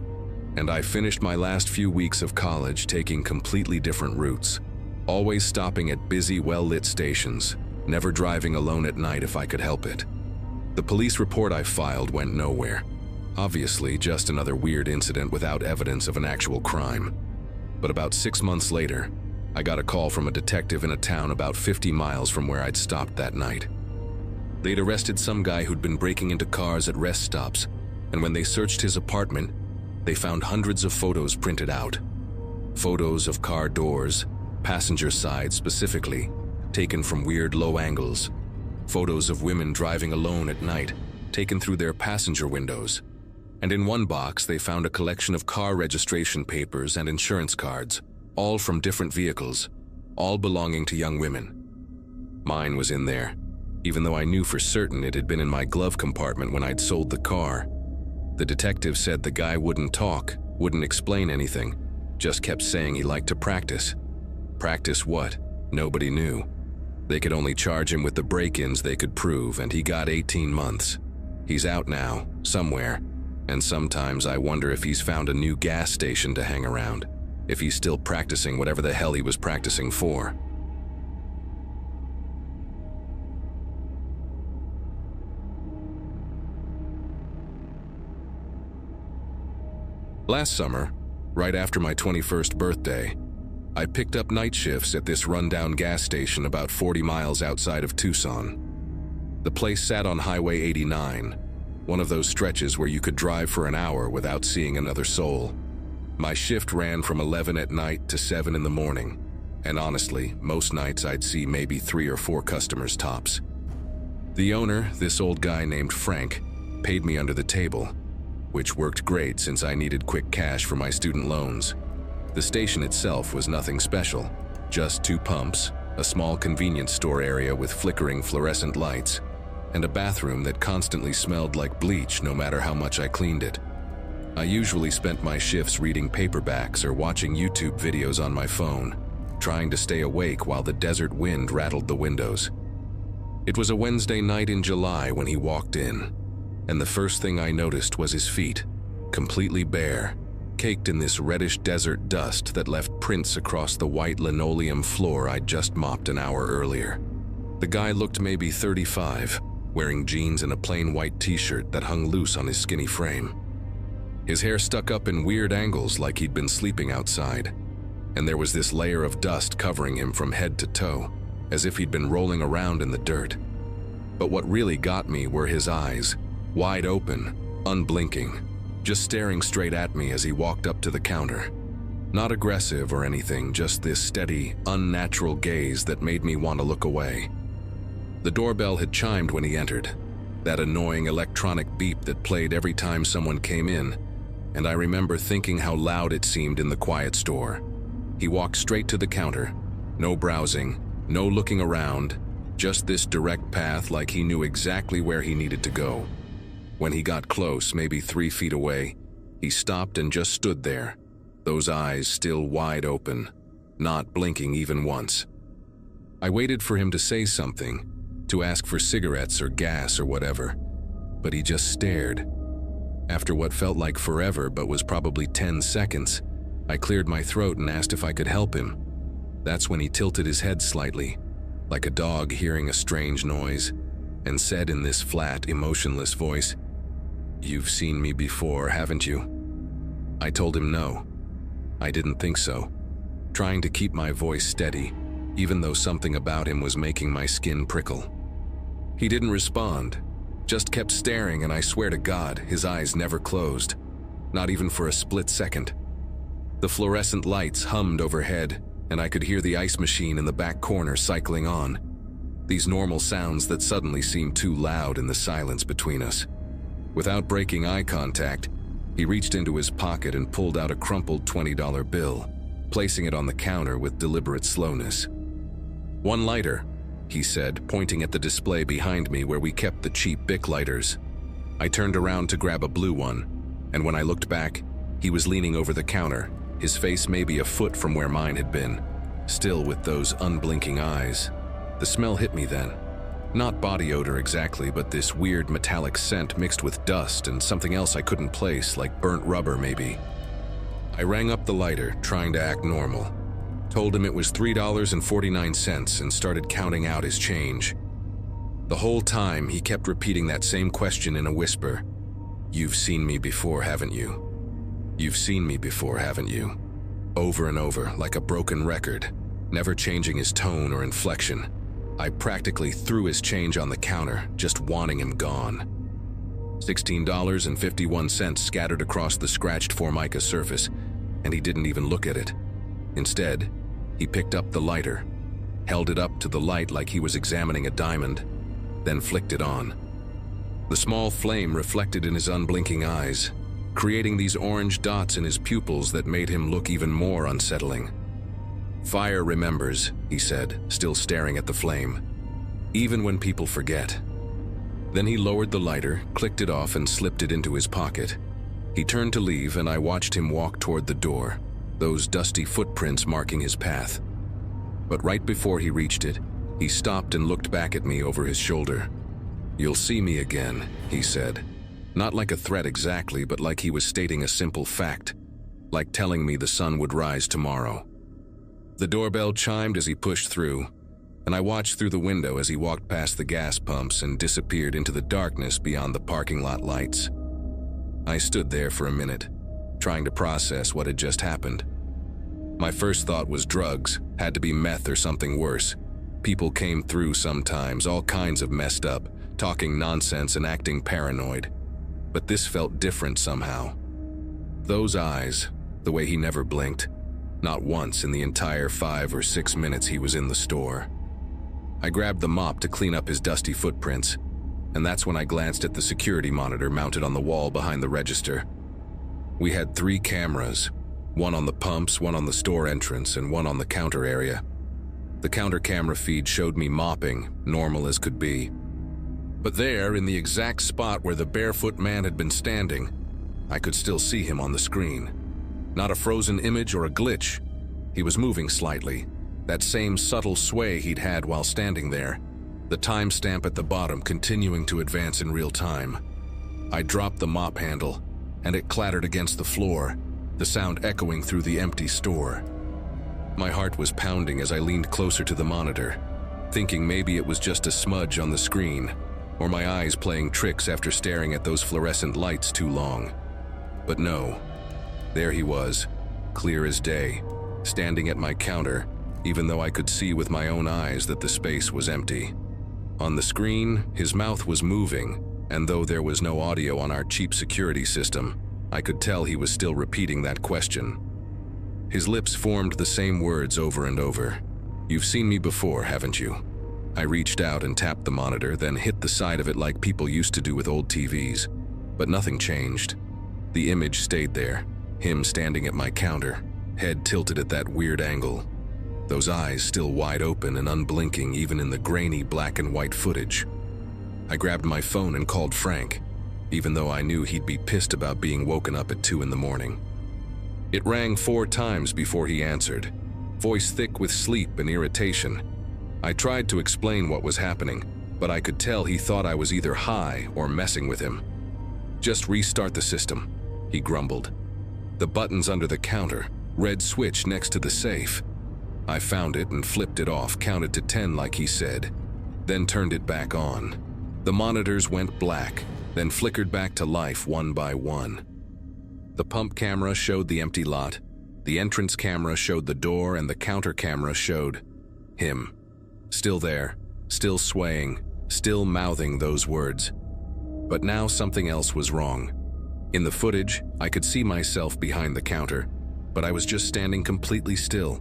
and I finished my last few weeks of college taking completely different routes, always stopping at busy, well-lit stations, never driving alone at night if I could help it. The police report I filed went nowhere. Obviously, just another weird incident without evidence of an actual crime. But about 6 months later, I got a call from a detective in a town about 50 miles from where I'd stopped that night. They'd arrested some guy who'd been breaking into cars at rest stops, and when they searched his apartment, they found hundreds of photos printed out. Photos of car doors, passenger side specifically, taken from weird low angles. Photos of women driving alone at night, taken through their passenger windows. And in one box, they found a collection of car registration papers and insurance cards, all from different vehicles, all belonging to young women. Mine was in there, even though I knew for certain it had been in my glove compartment when I'd sold the car. The detective said the guy wouldn't talk, wouldn't explain anything, just kept saying he liked to practice. Practice what? Nobody knew. They could only charge him with the break-ins they could prove, and he got 18 months. He's out now, somewhere, and sometimes I wonder if he's found a new gas station to hang around, if he's still practicing whatever the hell he was practicing for. Last summer, right after my 21st birthday, I picked up night shifts at this rundown gas station about 40 miles outside of Tucson. The place sat on Highway 89, one of those stretches where you could drive for an hour without seeing another soul. My shift ran from 11 at night to 7 in the morning, and honestly, most nights I'd see maybe 3 or 4 customers tops. The owner, this old guy named Frank, paid me under the table, which worked great since I needed quick cash for my student loans. The station itself was nothing special, just 2 pumps, a small convenience store area with flickering fluorescent lights, and a bathroom that constantly smelled like bleach no matter how much I cleaned it. I usually spent my shifts reading paperbacks or watching YouTube videos on my phone, trying to stay awake while the desert wind rattled the windows. It was a Wednesday night in July when he walked in, and the first thing I noticed was his feet, completely bare, caked in this reddish desert dust that left prints across the white linoleum floor I'd just mopped an hour earlier. The guy looked maybe 35, wearing jeans and a plain white t-shirt that hung loose on his skinny frame. His hair stuck up in weird angles like he'd been sleeping outside, and there was this layer of dust covering him from head to toe, as if he'd been rolling around in the dirt. But what really got me were his eyes, wide open, unblinking, just staring straight at me as he walked up to the counter. Not aggressive or anything, just this steady, unnatural gaze that made me want to look away. The doorbell had chimed when he entered, that annoying electronic beep that played every time someone came in, and I remember thinking how loud it seemed in the quiet store. He walked straight to the counter, no browsing, no looking around, just this direct path like he knew exactly where he needed to go. When he got close, maybe 3 feet away, he stopped and just stood there, those eyes still wide open, not blinking even once. I waited for him to say something, to ask for cigarettes or gas or whatever, but he just stared. After what felt like forever but was probably 10 seconds, I cleared my throat and asked if I could help him. That's when he tilted his head slightly, like a dog hearing a strange noise, and said in this flat, emotionless voice, "You've seen me before, haven't you?" I told him no. I didn't think so, trying to keep my voice steady, even though something about him was making my skin prickle. He didn't respond, just kept staring, and I swear to God, his eyes never closed, not even for a split second. The fluorescent lights hummed overhead, and I could hear the ice machine in the back corner cycling on. These normal sounds that suddenly seemed too loud in the silence between us. Without breaking eye contact, he reached into his pocket and pulled out a crumpled $20 bill, placing it on the counter with deliberate slowness. "1 lighter," he said, pointing at the display behind me where we kept the cheap Bic lighters. I turned around to grab a blue one, and when I looked back, he was leaning over the counter, his face maybe a foot from where mine had been, still with those unblinking eyes. The smell hit me then. Not body odor exactly, but this weird metallic scent mixed with dust and something else I couldn't place, like burnt rubber maybe. I rang up the lighter, trying to act normal. Told him it was $3.49 and started counting out his change. The whole time, he kept repeating that same question in a whisper. "You've seen me before, haven't you? You've seen me before, haven't you?" Over and over, like a broken record, never changing his tone or inflection. I practically threw his change on the counter, just wanting him gone. $16.51 scattered across the scratched Formica surface, and he didn't even look at it. Instead, he picked up the lighter, held it up to the light like he was examining a diamond, then flicked it on. The small flame reflected in his unblinking eyes, creating these orange dots in his pupils that made him look even more unsettling. "Fire remembers," he said, still staring at the flame. "Even when people forget." Then he lowered the lighter, clicked it off, and slipped it into his pocket. He turned to leave, and I watched him walk toward the door, those dusty footprints marking his path. But right before he reached it, he stopped and looked back at me over his shoulder. "You'll see me again," he said. Not like a threat exactly, but like he was stating a simple fact, like telling me the sun would rise tomorrow. The doorbell chimed as he pushed through, and I watched through the window as he walked past the gas pumps and disappeared into the darkness beyond the parking lot lights. I stood there for a minute, trying to process what had just happened. My first thought was drugs, had to be meth or something worse. People came through sometimes, all kinds of messed up, talking nonsense and acting paranoid. But this felt different somehow. Those eyes, the way he never blinked, not once in the entire 5 or 6 minutes he was in the store. I grabbed the mop to clean up his dusty footprints, and that's when I glanced at the security monitor mounted on the wall behind the register. We had 3 cameras, one on the pumps, one on the store entrance, and one on the counter area. The counter camera feed showed me mopping, normal as could be. But there, in the exact spot where the barefoot man had been standing, I could still see him on the screen. Not a frozen image or a glitch. He was moving slightly, that same subtle sway he'd had while standing there, the timestamp at the bottom continuing to advance in real time. I dropped the mop handle, and it clattered against the floor, the sound echoing through the empty store. My heart was pounding as I leaned closer to the monitor, thinking maybe it was just a smudge on the screen, or my eyes playing tricks after staring at those fluorescent lights too long. But no, there he was, clear as day, standing at my counter, even though I could see with my own eyes that the space was empty. On the screen, his mouth was moving, and though there was no audio on our cheap security system, I could tell he was still repeating that question. His lips formed the same words over and over. "You've seen me before, haven't you?" I reached out and tapped the monitor, then hit the side of it like people used to do with old TVs. But nothing changed. The image stayed there, him standing at my counter, head tilted at that weird angle. Those eyes still wide open and unblinking even in the grainy black and white footage. I grabbed my phone and called Frank, even though I knew he'd be pissed about being woken up at 2 in the morning. It rang 4 times before he answered, voice thick with sleep and irritation. I tried to explain what was happening, but I could tell he thought I was either high or messing with him. "Just restart the system," he grumbled. "The button's under the counter, red switch next to the safe." I found it and flipped it off, counted to 10 like he said, then turned it back on. The monitors went black, then flickered back to life one by one. The pump camera showed the empty lot, the entrance camera showed the door, and the counter camera showed him. Still there, still swaying, still mouthing those words. But now something else was wrong. In the footage, I could see myself behind the counter, but I was just standing completely still,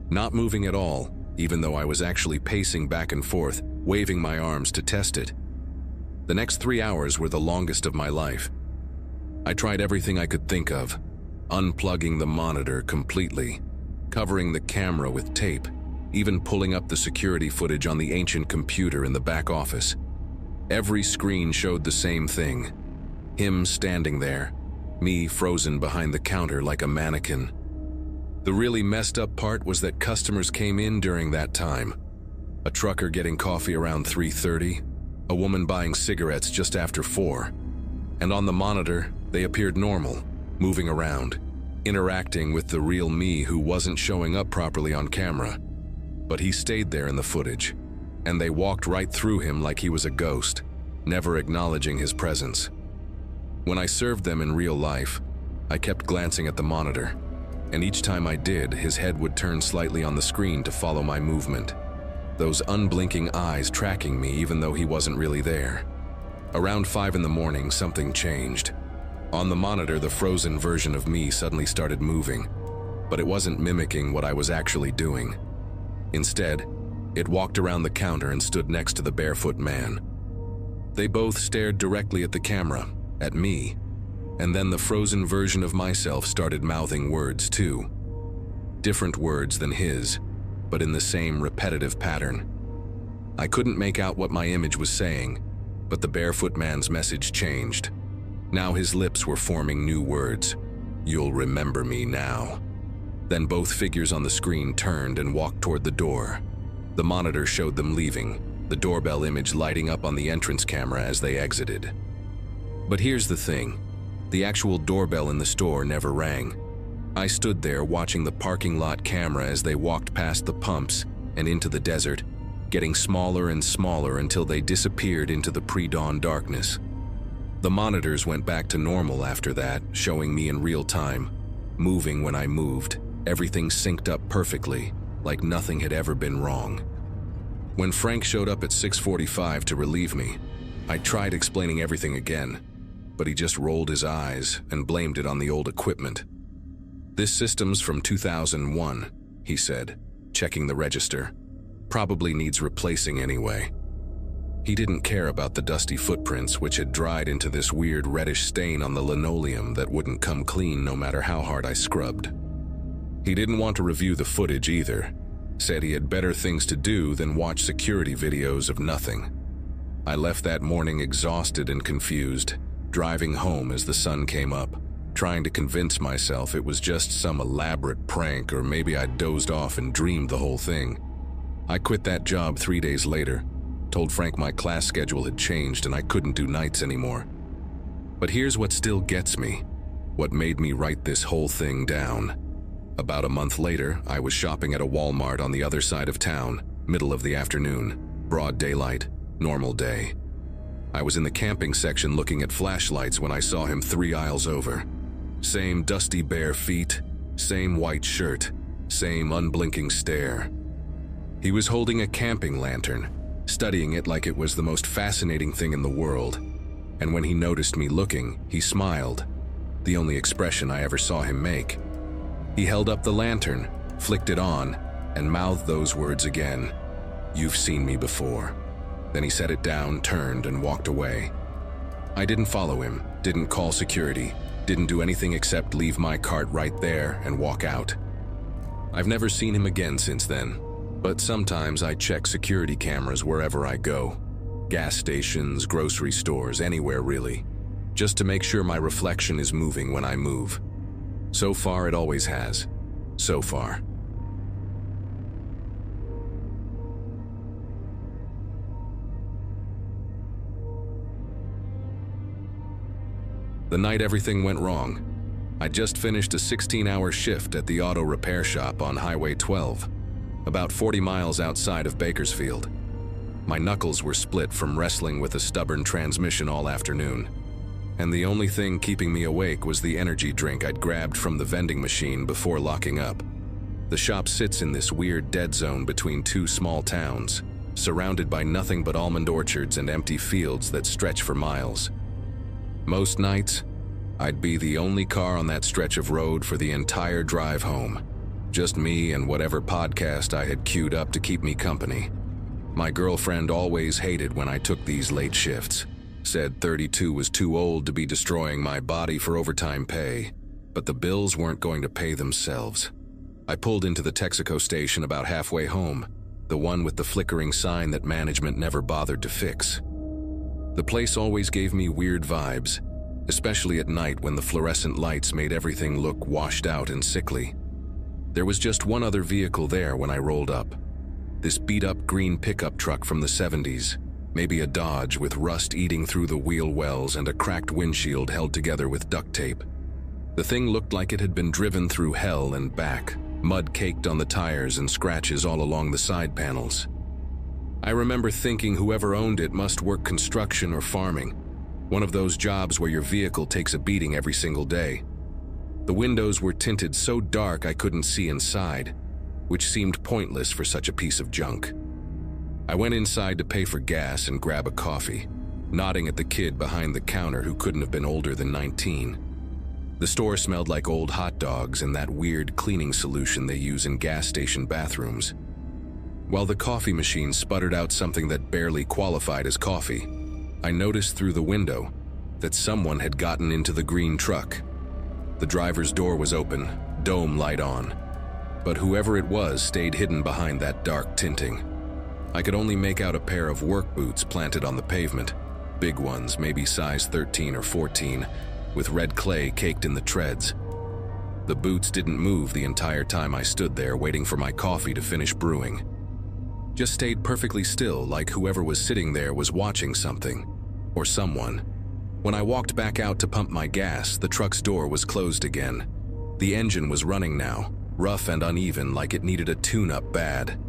not moving at all, even though I was actually pacing back and forth, waving my arms to test it. The next 3 hours were the longest of my life. I tried everything I could think of, unplugging the monitor completely, covering the camera with tape, even pulling up the security footage on the ancient computer in the back office. Every screen showed the same thing. Him standing there, me frozen behind the counter like a mannequin. The really messed up part was that customers came in during that time. A trucker getting coffee around 3:30, a woman buying cigarettes just after 4. And on the monitor, they appeared normal, moving around, interacting with the real me who wasn't showing up properly on camera. But he stayed there in the footage, and they walked right through him like he was a ghost, never acknowledging his presence. When I served them in real life, I kept glancing at the monitor, and each time I did, his head would turn slightly on the screen to follow my movement. Those unblinking eyes tracking me even though he wasn't really there. Around 5 in the morning, something changed. On the monitor, the frozen version of me suddenly started moving, but it wasn't mimicking what I was actually doing. Instead, it walked around the counter and stood next to the barefoot man. They both stared directly at the camera, at me, and then the frozen version of myself started mouthing words too. different words than his, but in the same repetitive pattern. I couldn't make out what my image was saying, but the barefoot man's message changed. Now his lips were forming new words. "You'll remember me now." Then both figures on the screen turned and walked toward the door. The monitor showed them leaving, the doorbell image lighting up on the entrance camera as they exited. But here's the thing. The actual doorbell in the store never rang. I stood there watching the parking lot camera as they walked past the pumps and into the desert, getting smaller and smaller until they disappeared into the pre-dawn darkness. The monitors went back to normal after that, showing me in real time, moving when I moved, everything synced up perfectly, like nothing had ever been wrong. When Frank showed up at 6:45 to relieve me, I tried explaining everything again, but he just rolled his eyes and blamed it on the old equipment. "This system's from 2001, he said, checking the register. "Probably needs replacing anyway." He didn't care about the dusty footprints, which had dried into this weird reddish stain on the linoleum that wouldn't come clean no matter how hard I scrubbed. He didn't want to review the footage either, said he had better things to do than watch security videos of nothing. I left that morning exhausted and confused, driving home as the sun came up, trying to convince myself it was just some elaborate prank or maybe I dozed off and dreamed the whole thing. I quit that job 3 days later, told Frank my class schedule had changed and I couldn't do nights anymore. But here's what still gets me, what made me write this whole thing down. About a month later, I was shopping at a Walmart on the other side of town, middle of the afternoon, broad daylight, normal day. I was in the camping section looking at flashlights when I saw him 3 aisles over. Same dusty bare feet, same white shirt, same unblinking stare. He was holding a camping lantern, studying it like it was the most fascinating thing in the world. And when he noticed me looking, he smiled, the only expression I ever saw him make. He held up the lantern, flicked it on, and mouthed those words again. "You've seen me before." Then he set it down, turned, and walked away. I didn't follow him, didn't call security, didn't do anything except leave my cart right there and walk out. I've never seen him again since then, but sometimes I check security cameras wherever I go. Gas stations, grocery stores, anywhere really, just to make sure my reflection is moving when I move. So far, it always has. So far. The night everything went wrong, I just finished a 16-hour shift at the auto repair shop on Highway 12, about 40 miles outside of Bakersfield. My knuckles were split from wrestling with a stubborn transmission all afternoon, and the only thing keeping me awake was the energy drink I'd grabbed from the vending machine before locking up. The shop sits in this weird dead zone between 2 small towns, surrounded by nothing but almond orchards and empty fields that stretch for miles. Most nights, I'd be the only car on that stretch of road for the entire drive home. Just me and whatever podcast I had queued up to keep me company. My girlfriend always hated when I took these late shifts, said 32 was too old to be destroying my body for overtime pay, but the bills weren't going to pay themselves. I pulled into the Texaco station about halfway home, the one with the flickering sign that management never bothered to fix. The place always gave me weird vibes, especially at night when the fluorescent lights made everything look washed out and sickly. There was just one other vehicle there when I rolled up. This beat-up green pickup truck from the 70s, maybe a Dodge with rust eating through the wheel wells and a cracked windshield held together with duct tape. The thing looked like it had been driven through hell and back, mud caked on the tires and scratches all along the side panels. I remember thinking whoever owned it must work construction or farming, one of those jobs where your vehicle takes a beating every single day. The windows were tinted so dark I couldn't see inside, which seemed pointless for such a piece of junk. I went inside to pay for gas and grab a coffee, nodding at the kid behind the counter who couldn't have been older than 19. The store smelled like old hot dogs and that weird cleaning solution they use in gas station bathrooms. While the coffee machine sputtered out something that barely qualified as coffee, I noticed through the window that someone had gotten into the green truck. The driver's door was open, dome light on, but whoever it was stayed hidden behind that dark tinting. I could only make out a pair of work boots planted on the pavement, big ones, maybe size 13 or 14, with red clay caked in the treads. The boots didn't move the entire time I stood there waiting for my coffee to finish brewing. Just stayed perfectly still, like whoever was sitting there was watching something, or someone. When I walked back out to pump my gas, the truck's door was closed again. The engine was running now, rough and uneven, like it needed a tune-up bad.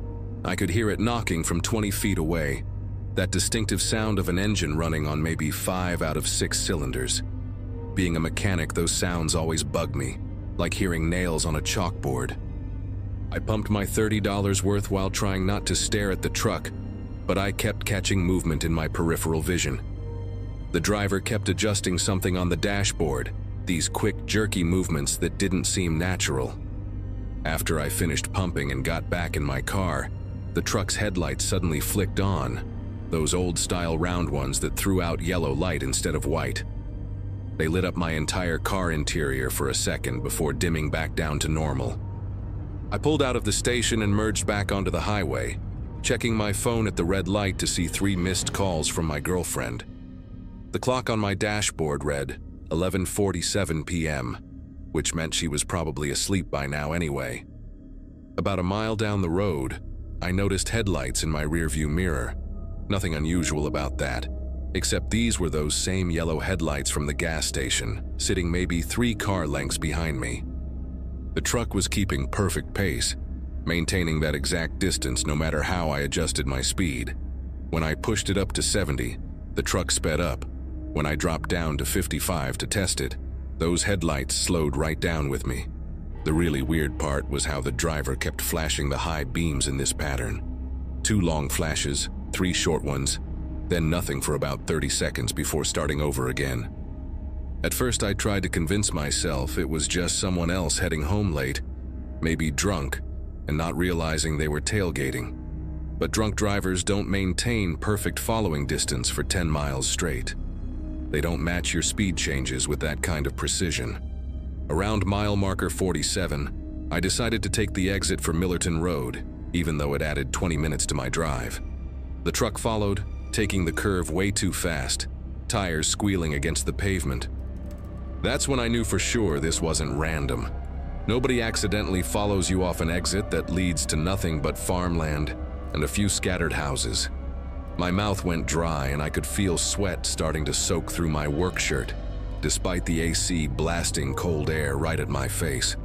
I could hear it knocking from 20 feet away, that distinctive sound of an engine running on maybe 5 out of 6 cylinders. Being a mechanic, those sounds always bugged me, like hearing nails on a chalkboard. I pumped my $30 worth while trying not to stare at the truck, but I kept catching movement in my peripheral vision. The driver kept adjusting something on the dashboard, these quick, jerky movements that didn't seem natural. After I finished pumping and got back in my car, the truck's headlights suddenly flicked on, those old-style round ones that threw out yellow light instead of white. They lit up my entire car interior for a second before dimming back down to normal. I pulled out of the station and merged back onto the highway, checking my phone at the red light to see 3 missed calls from my girlfriend. The clock on my dashboard read 11:47 p.m., which meant she was probably asleep by now anyway. About a mile down the road, I noticed headlights in my rearview mirror. Nothing unusual about that, except these were those same yellow headlights from the gas station, sitting maybe 3 car lengths behind me. The truck was keeping perfect pace, maintaining that exact distance no matter how I adjusted my speed. When I pushed it up to 70, the truck sped up. When I dropped down to 55 to test it, those headlights slowed right down with me. The really weird part was how the driver kept flashing the high beams in this pattern. 2 long flashes, 3 short ones, then nothing for about 30 seconds before starting over again. At first I tried to convince myself it was just someone else heading home late, maybe drunk, and not realizing they were tailgating. But drunk drivers don't maintain perfect following distance for 10 miles straight. They don't match your speed changes with that kind of precision. Around mile marker 47, I decided to take the exit for Millerton Road, even though it added 20 minutes to my drive. The truck followed, taking the curve way too fast, tires squealing against the pavement. That's when I knew for sure this wasn't random. Nobody accidentally follows you off an exit that leads to nothing but farmland and a few scattered houses. My mouth went dry and I could feel sweat starting to soak through my work shirt, despite the AC blasting cold air right at my face.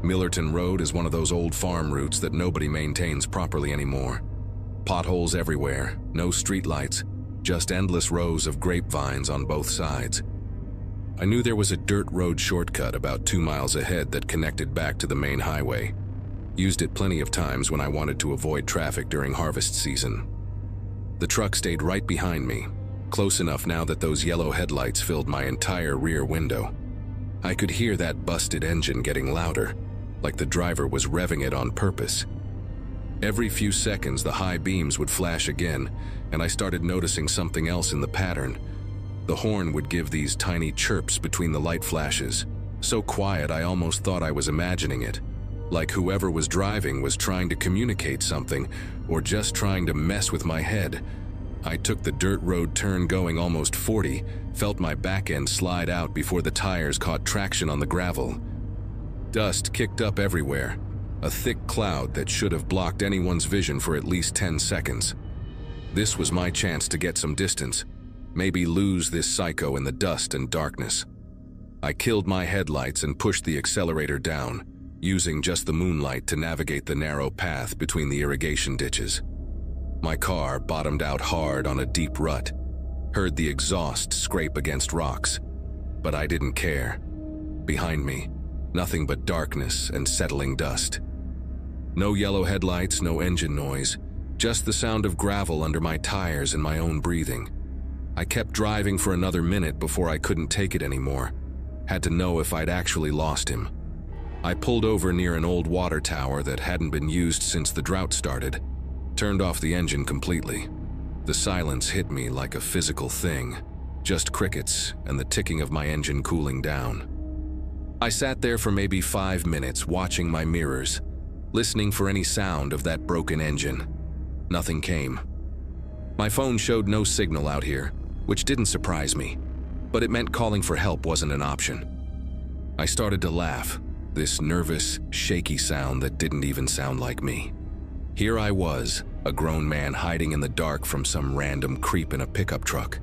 Millerton Road is one of those old farm routes that nobody maintains properly anymore. Potholes everywhere, no streetlights, just endless rows of grapevines on both sides. I knew there was a dirt road shortcut about 2 miles ahead that connected back to the main highway. Used it plenty of times when I wanted to avoid traffic during harvest season. The truck stayed right behind me, close enough now that those yellow headlights filled my entire rear window. I could hear that busted engine getting louder, like the driver was revving it on purpose. Every few seconds, the high beams would flash again, and I started noticing something else in the pattern. The horn would give these tiny chirps between the light flashes, so quiet I almost thought I was imagining it, like whoever was driving was trying to communicate something or just trying to mess with my head. I took the dirt road turn going almost 40, felt my back end slide out before the tires caught traction on the gravel. Dust kicked up everywhere, a thick cloud that should have blocked anyone's vision for at least 10 seconds. This was my chance to get some distance, maybe lose this psycho in the dust and darkness. I killed my headlights and pushed the accelerator down, using just the moonlight to navigate the narrow path between the irrigation ditches. My car bottomed out hard on a deep rut, heard the exhaust scrape against rocks, but I didn't care. Behind me, nothing but darkness and settling dust. No yellow headlights, no engine noise, just the sound of gravel under my tires and my own breathing. I kept driving for another minute before I couldn't take it anymore. Had to know if I'd actually lost him. I pulled over near an old water tower that hadn't been used since the drought started, turned off the engine completely. The silence hit me like a physical thing, just crickets and the ticking of my engine cooling down. I sat there for maybe 5 minutes watching my mirrors, listening for any sound of that broken engine. Nothing came. My phone showed no signal out here, which didn't surprise me, but it meant calling for help wasn't an option. I started to laugh, this nervous, shaky sound that didn't even sound like me. Here I was, a grown man hiding in the dark from some random creep in a pickup truck.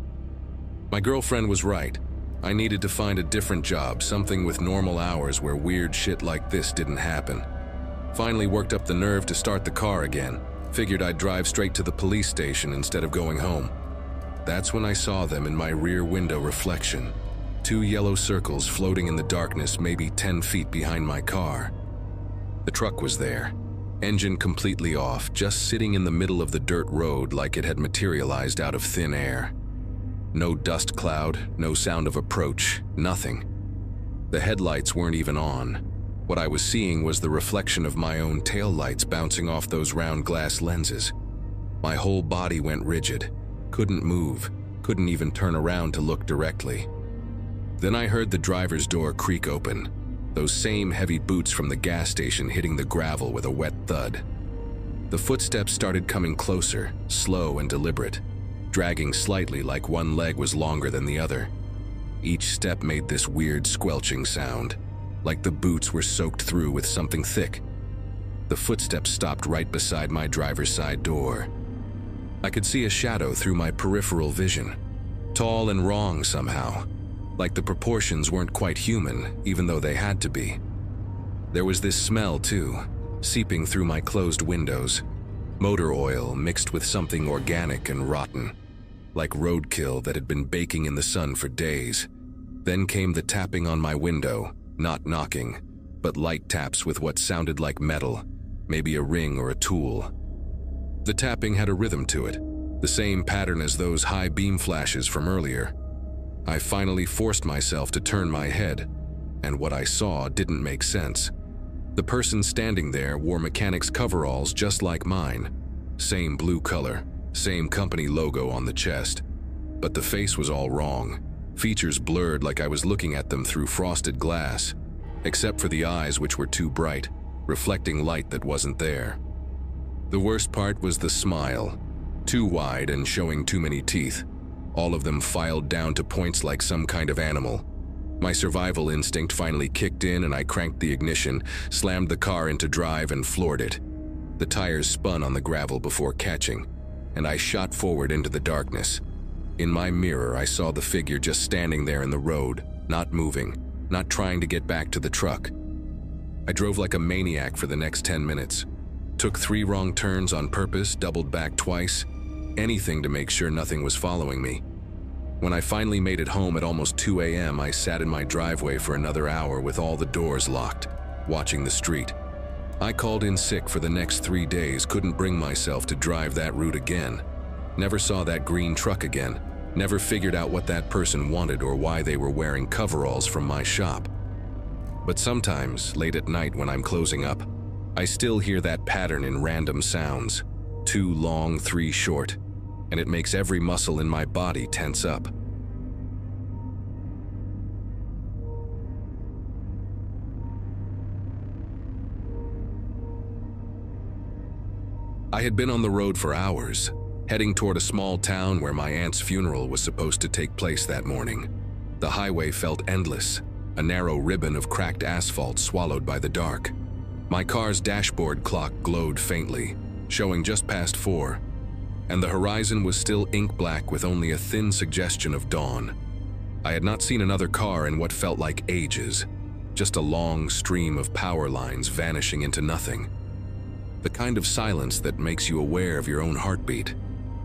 My girlfriend was right. I needed to find a different job, something with normal hours where weird shit like this didn't happen. Finally worked up the nerve to start the car again. Figured I'd drive straight to the police station instead of going home. That's when I saw them in my rear window reflection. 2 yellow circles floating in the darkness maybe 10 feet behind my car. The truck was there, engine completely off, just sitting in the middle of the dirt road like it had materialized out of thin air. No dust cloud, no sound of approach, nothing. The headlights weren't even on. What I was seeing was the reflection of my own taillights bouncing off those round glass lenses. My whole body went rigid, couldn't move, couldn't even turn around to look directly. Then I heard the driver's door creak open, those same heavy boots from the gas station hitting the gravel with a wet thud. The footsteps started coming closer, slow and deliberate, dragging slightly like one leg was longer than the other. Each step made this weird squelching sound, like the boots were soaked through with something thick. The footsteps stopped right beside my driver's side door. I could see a shadow through my peripheral vision, tall and wrong somehow, like the proportions weren't quite human, even though they had to be. There was this smell too, seeping through my closed windows, motor oil mixed with something organic and rotten, like roadkill that had been baking in the sun for days. Then came the tapping on my window, not knocking, but light taps with what sounded like metal, maybe a ring or a tool. The tapping had a rhythm to it, the same pattern as those high beam flashes from earlier. I finally forced myself to turn my head, and what I saw didn't make sense. The person standing there wore mechanics coveralls just like mine, same blue color, same company logo on the chest, but the face was all wrong. Features blurred like I was looking at them through frosted glass, except for the eyes which were too bright, reflecting light that wasn't there. The worst part was the smile, too wide and showing too many teeth, all of them filed down to points like some kind of animal. My survival instinct finally kicked in and I cranked the ignition, slammed the car into drive and floored it. The tires spun on the gravel before catching, and I shot forward into the darkness. In my mirror, I saw the figure just standing there in the road, not moving, not trying to get back to the truck. I drove like a maniac for the next 10 minutes. Took 3 wrong turns on purpose, doubled back twice, anything to make sure nothing was following me. When I finally made it home at almost 2 a.m., I sat in my driveway for another hour with all the doors locked, watching the street. I called in sick for the next 3 days, couldn't bring myself to drive that route again. Never saw that green truck again. Never figured out what that person wanted or why they were wearing coveralls from my shop. But sometimes, late at night when I'm closing up, I still hear that pattern in random sounds. 2 long, 3 short, and it makes every muscle in my body tense up. I had been on the road for hours, heading toward a small town where my aunt's funeral was supposed to take place that morning. The highway felt endless, a narrow ribbon of cracked asphalt swallowed by the dark. My car's dashboard clock glowed faintly, showing just past 4, and the horizon was still ink black with only a thin suggestion of dawn. I had not seen another car in what felt like ages, just a long stream of power lines vanishing into nothing. The kind of silence that makes you aware of your own heartbeat.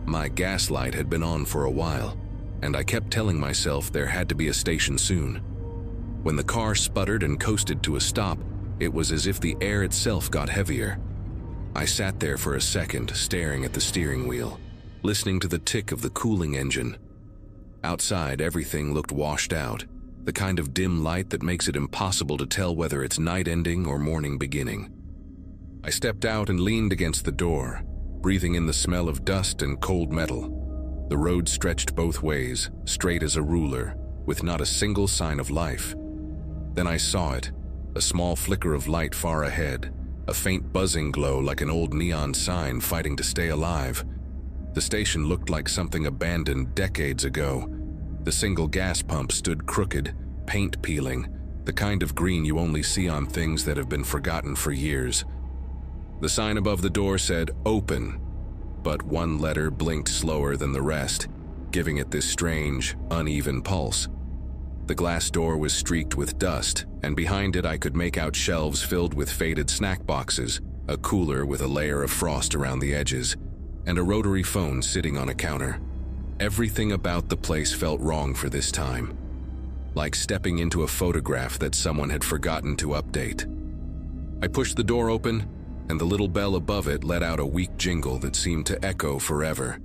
My gas light had been on for a while, and I kept telling myself there had to be a station soon. When the car sputtered and coasted to a stop, it was as if the air itself got heavier. I sat there for a second, staring at the steering wheel, listening to the tick of the cooling engine. Outside, everything looked washed out, the kind of dim light that makes it impossible to tell whether it's night ending or morning beginning. I stepped out and leaned against the door, breathing in the smell of dust and cold metal. The road stretched both ways, straight as a ruler, with not a single sign of life. Then I saw it, a small flicker of light far ahead, a faint buzzing glow like an old neon sign fighting to stay alive. The station looked like something abandoned decades ago. The single gas pump stood crooked, paint peeling, the kind of green you only see on things that have been forgotten for years. The sign above the door said, "Open," but one letter blinked slower than the rest, giving it this strange, uneven pulse. The glass door was streaked with dust, and behind it I could make out shelves filled with faded snack boxes, a cooler with a layer of frost around the edges, and a rotary phone sitting on a counter. Everything about the place felt wrong for this time, like stepping into a photograph that someone had forgotten to update. I pushed the door open, and the little bell above it let out a weak jingle that seemed to echo forever.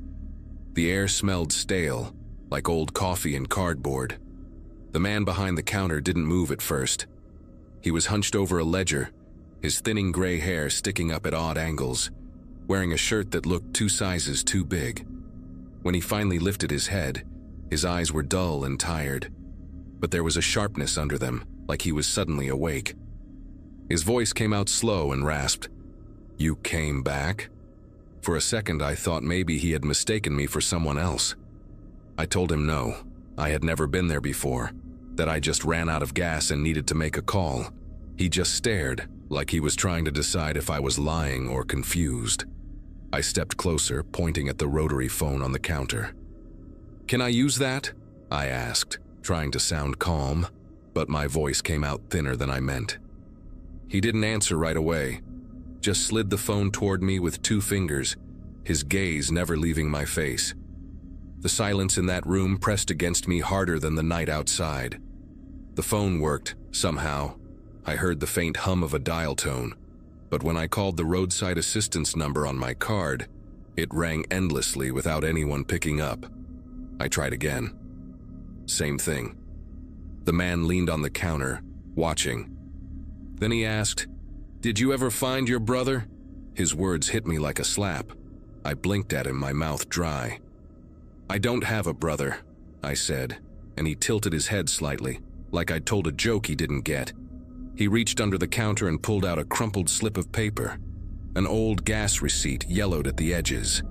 The air smelled stale, like old coffee and cardboard. The man behind the counter didn't move at first. He was hunched over a ledger, his thinning gray hair sticking up at odd angles, wearing a shirt that looked 2 sizes too big. When he finally lifted his head, his eyes were dull and tired, but there was a sharpness under them, like he was suddenly awake. His voice came out slow and rasped. "You came back?" For a second I thought maybe he had mistaken me for someone else. I told him no, I had never been there before, that I just ran out of gas and needed to make a call. He just stared, like he was trying to decide if I was lying or confused. I stepped closer, pointing at the rotary phone on the counter. "Can I use that?" I asked, trying to sound calm, but my voice came out thinner than I meant. He didn't answer right away, just slid the phone toward me with 2 fingers, his gaze never leaving my face. The silence in that room pressed against me harder than the night outside. The phone worked, somehow. I heard the faint hum of a dial tone, but when I called the roadside assistance number on my card, it rang endlessly without anyone picking up. I tried again. Same thing. The man leaned on the counter, watching. Then he asked, "Did you ever find your brother?" His words hit me like a slap. I blinked at him, my mouth dry. "I don't have a brother," I said, and he tilted his head slightly, like I'd told a joke he didn't get. He reached under the counter and pulled out a crumpled slip of paper, an old gas receipt yellowed at the edges.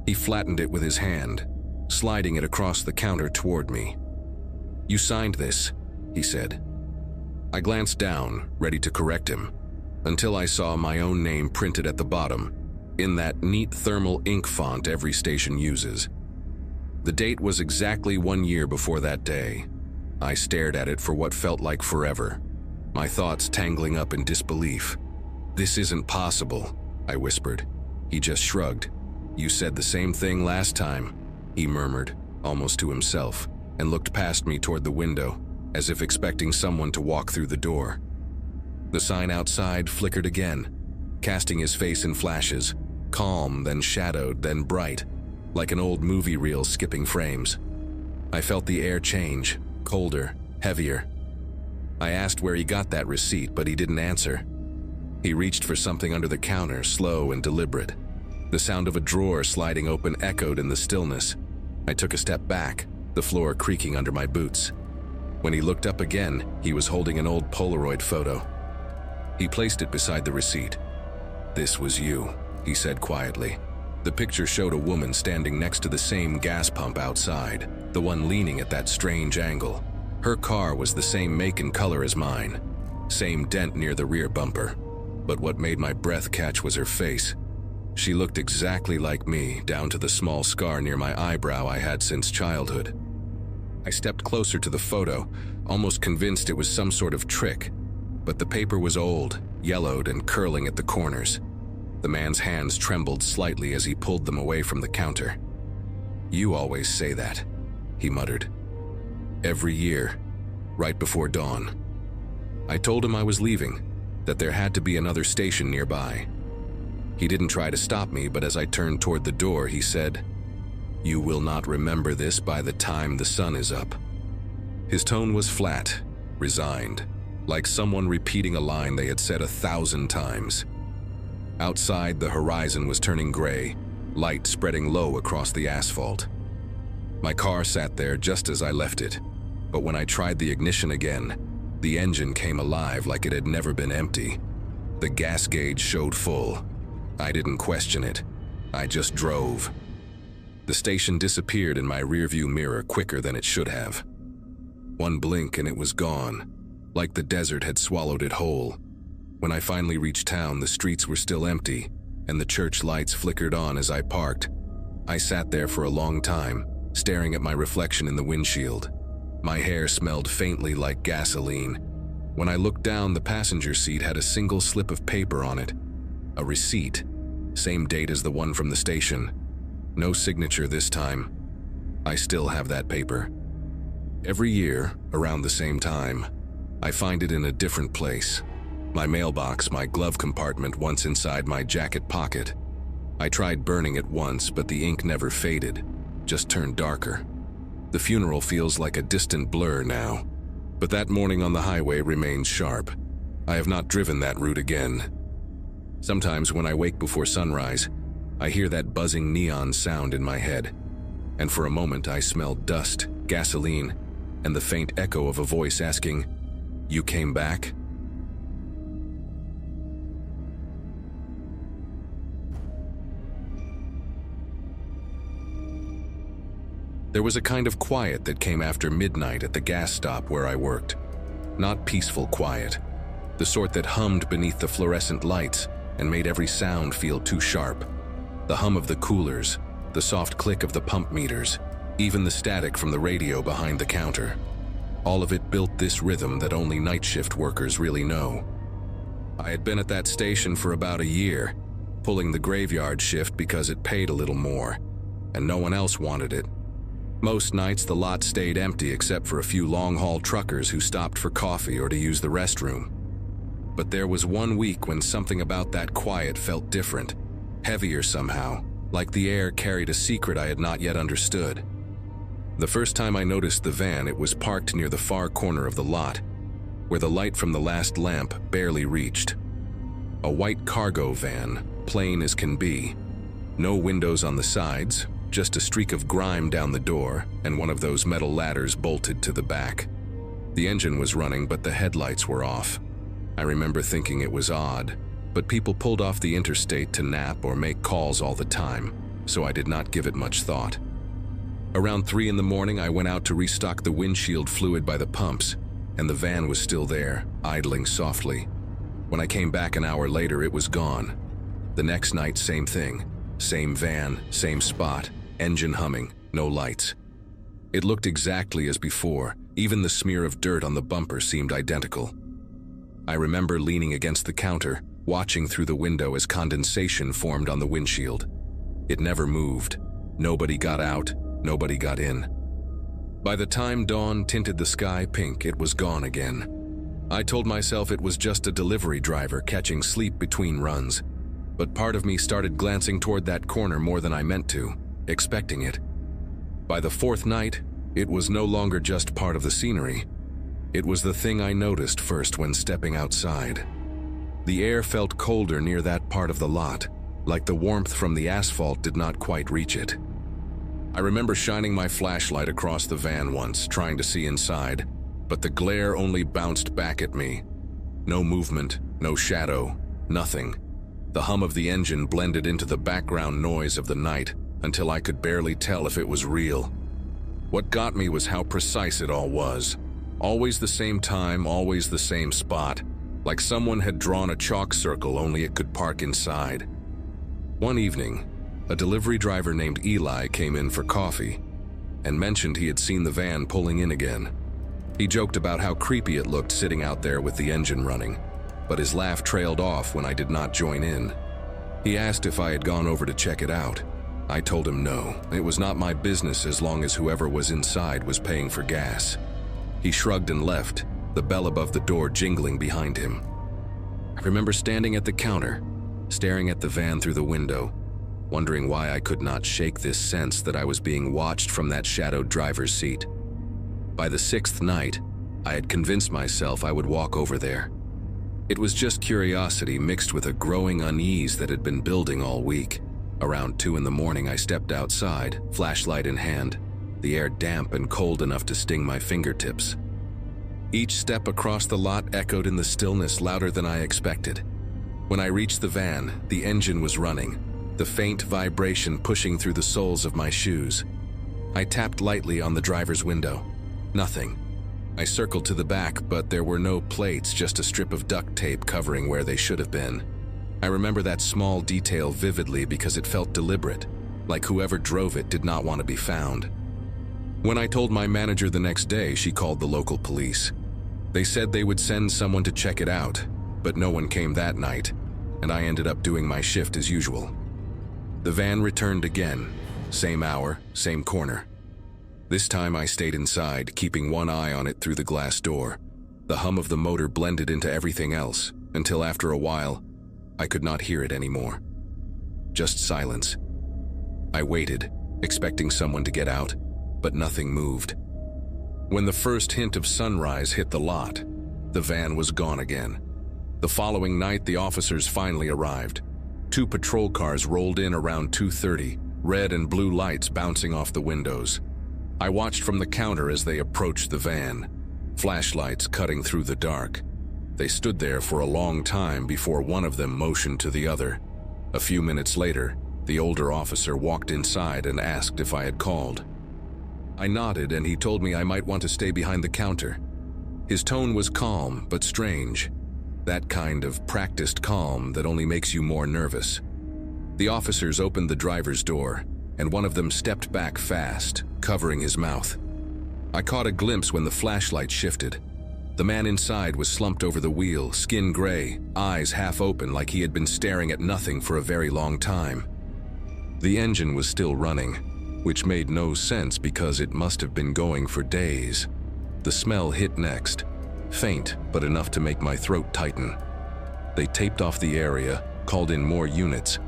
He flattened it with his hand, sliding it across the counter toward me. "You signed this," he said. I glanced down, ready to correct him, until I saw my own name printed at the bottom, in that neat thermal ink font every station uses. The date was exactly 1 year before that day. I stared at it for what felt like forever, my thoughts tangling up in disbelief. "This isn't possible," I whispered. He just shrugged. "You said the same thing last time," he murmured, almost to himself, and looked past me toward the window, as if expecting someone to walk through the door. The sign outside flickered again, casting his face in flashes, calm, then shadowed, then bright, like an old movie reel skipping frames. I felt the air change, colder, heavier. I asked where he got that receipt, but he didn't answer. He reached for something under the counter, slow and deliberate. The sound of a drawer sliding open echoed in the stillness. I took a step back, the floor creaking under my boots. When he looked up again, he was holding an old Polaroid photo. He placed it beside the receipt. "This was you," he said quietly. The picture showed a woman standing next to the same gas pump outside, the one leaning at that strange angle. Her car was the same make and color as mine, same dent near the rear bumper. But what made my breath catch was her face. She looked exactly like me, down to the small scar near my eyebrow I had since childhood. I stepped closer to the photo, almost convinced it was some sort of trick. But the paper was old, yellowed, and curling at the corners. The man's hands trembled slightly as he pulled them away from the counter. "You always say that," he muttered. "Every year, right before dawn." I told him I was leaving, that there had to be another station nearby. He didn't try to stop me, but as I turned toward the door, he said, "You will not remember this by the time the sun is up." His tone was flat, resigned, like someone repeating a line they had said 1,000 times. Outside, the horizon was turning gray, light spreading low across the asphalt. My car sat there just as I left it, but when I tried the ignition again, the engine came alive like it had never been empty. The gas gauge showed full. I didn't question it. I just drove. The station disappeared in my rearview mirror quicker than it should have. One blink and it was gone, like the desert had swallowed it whole. When I finally reached town, the streets were still empty, and the church lights flickered on as I parked. I sat there for a long time, staring at my reflection in the windshield. My hair smelled faintly like gasoline. When I looked down, the passenger seat had a single slip of paper on it. A receipt, same date as the one from the station. No signature this time. I still have that paper. Every year, around the same time, I find it in a different place. My mailbox, my glove compartment, once inside my jacket pocket. I tried burning it once, but the ink never faded, just turned darker. The funeral feels like a distant blur now, but that morning on the highway remains sharp. I have not driven that route again. Sometimes when I wake before sunrise, I hear that buzzing neon sound in my head, and for a moment I smell dust, gasoline, and the faint echo of a voice asking, "You came back?" There was a kind of quiet that came after midnight at the gas stop where I worked. Not peaceful quiet, the sort that hummed beneath the fluorescent lights and made every sound feel too sharp. The hum of the coolers, the soft click of the pump meters, even the static from the radio behind the counter. All of it built this rhythm that only night shift workers really know. I had been at that station for about a year, pulling the graveyard shift because it paid a little more, and no one else wanted it. Most nights the lot stayed empty except for a few long-haul truckers who stopped for coffee or to use the restroom. But there was one week when something about that quiet felt different, heavier somehow, like the air carried a secret I had not yet understood. The first time I noticed the van, it was parked near the far corner of the lot, where the light from the last lamp barely reached. A white cargo van, plain as can be. No windows on the sides, just a streak of grime down the door and one of those metal ladders bolted to the back. The engine was running, but the headlights were off. I remember thinking it was odd, but people pulled off the interstate to nap or make calls all the time, so I did not give it much thought. Around 3 in the morning, I went out to restock the windshield fluid by the pumps, and the van was still there, idling softly. When I came back an hour later, it was gone. The next night, same thing. Same van, same spot, engine humming, no lights. It looked exactly as before. Even the smear of dirt on the bumper seemed identical. I remember leaning against the counter, watching through the window as condensation formed on the windshield. It never moved. Nobody got out, nobody got in. By the time dawn tinted the sky pink, it was gone again. I told myself it was just a delivery driver catching sleep between runs, but part of me started glancing toward that corner more than I meant to, expecting it. By the 4th night, it was no longer just part of the scenery. It was the thing I noticed first when stepping outside. The air felt colder near that part of the lot, like the warmth from the asphalt did not quite reach it. I remember shining my flashlight across the van once, trying to see inside, but the glare only bounced back at me. No movement, no shadow, nothing. The hum of the engine blended into the background noise of the night until I could barely tell if it was real. What got me was how precise it all was. Always the same time, always the same spot, like someone had drawn a chalk circle, only it could park inside. One evening, a delivery driver named Eli came in for coffee and mentioned he had seen the van pulling in again. He joked about how creepy it looked sitting out there with the engine running, but his laugh trailed off when I did not join in. He asked if I had gone over to check it out. I told him no, it was not my business as long as whoever was inside was paying for gas. He shrugged and left, the bell above the door jingling behind him. I remember standing at the counter, staring at the van through the window, wondering why I could not shake this sense that I was being watched from that shadowed driver's seat. By the 6th night, I had convinced myself I would walk over there. It was just curiosity mixed with a growing unease that had been building all week. Around 2 in the morning, I stepped outside, flashlight in hand, the air damp and cold enough to sting my fingertips. Each step across the lot echoed in the stillness louder than I expected. When I reached the van, the engine was running, the faint vibration pushing through the soles of my shoes. I tapped lightly on the driver's window. Nothing. I circled to the back, but there were no plates, just a strip of duct tape covering where they should have been. I remember that small detail vividly because it felt deliberate, like whoever drove it did not want to be found. When I told my manager the next day, she called the local police. They said they would send someone to check it out, but no one came that night, and I ended up doing my shift as usual. The van returned again, same hour, same corner. This time I stayed inside, keeping one eye on it through the glass door. The hum of the motor blended into everything else, until after a while, I could not hear it anymore. Just silence. I waited, expecting someone to get out, but nothing moved. When the first hint of sunrise hit the lot, the van was gone again. The following night, the officers finally arrived. 2 patrol cars rolled in around 2:30, red and blue lights bouncing off the windows. I watched from the counter as they approached the van, flashlights cutting through the dark. They stood there for a long time before one of them motioned to the other. A few minutes later, the older officer walked inside and asked if I had called. I nodded and he told me I might want to stay behind the counter. His tone was calm but strange, that kind of practiced calm that only makes you more nervous. The officers opened the driver's door, and one of them stepped back fast, covering his mouth. I caught a glimpse when the flashlight shifted. The man inside was slumped over the wheel, skin gray, eyes half open like he had been staring at nothing for a very long time. The engine was still running, which made no sense because it must have been going for days. The smell hit next, faint but enough to make my throat tighten. They taped off the area, called in more units,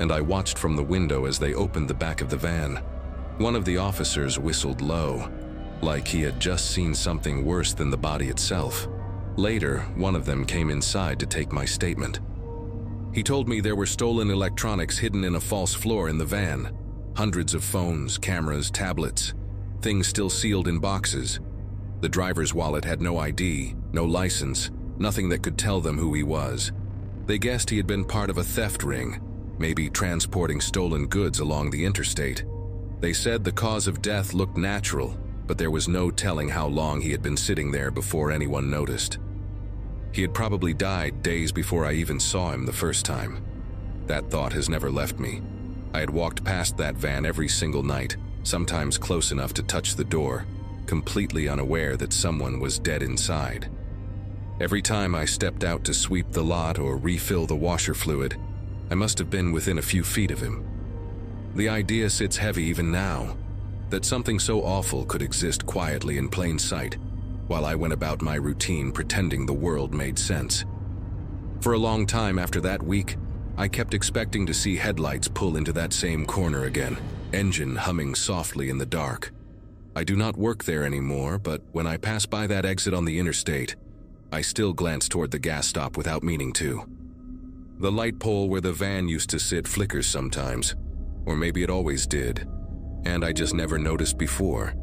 and I watched from the window as they opened the back of the van. One of the officers whistled low, like he had just seen something worse than the body itself. Later, one of them came inside to take my statement. He told me there were stolen electronics hidden in a false floor in the van. Hundreds of phones, cameras, tablets, things still sealed in boxes. The driver's wallet had no ID, no license, nothing that could tell them who he was. They guessed he had been part of a theft ring, maybe transporting stolen goods along the interstate. They said the cause of death looked natural, but there was no telling how long he had been sitting there before anyone noticed. He had probably died days before I even saw him the first time. That thought has never left me. I had walked past that van every single night, sometimes close enough to touch the door, completely unaware that someone was dead inside. Every time I stepped out to sweep the lot or refill the washer fluid, I must have been within a few feet of him. The idea sits heavy even now, that something so awful could exist quietly in plain sight, while I went about my routine pretending the world made sense. For a long time after that week, I kept expecting to see headlights pull into that same corner again, engine humming softly in the dark. I do not work there anymore, but when I pass by that exit on the interstate, I still glance toward the gas stop without meaning to. The light pole where the van used to sit flickers sometimes, or maybe it always did, and I just never noticed before.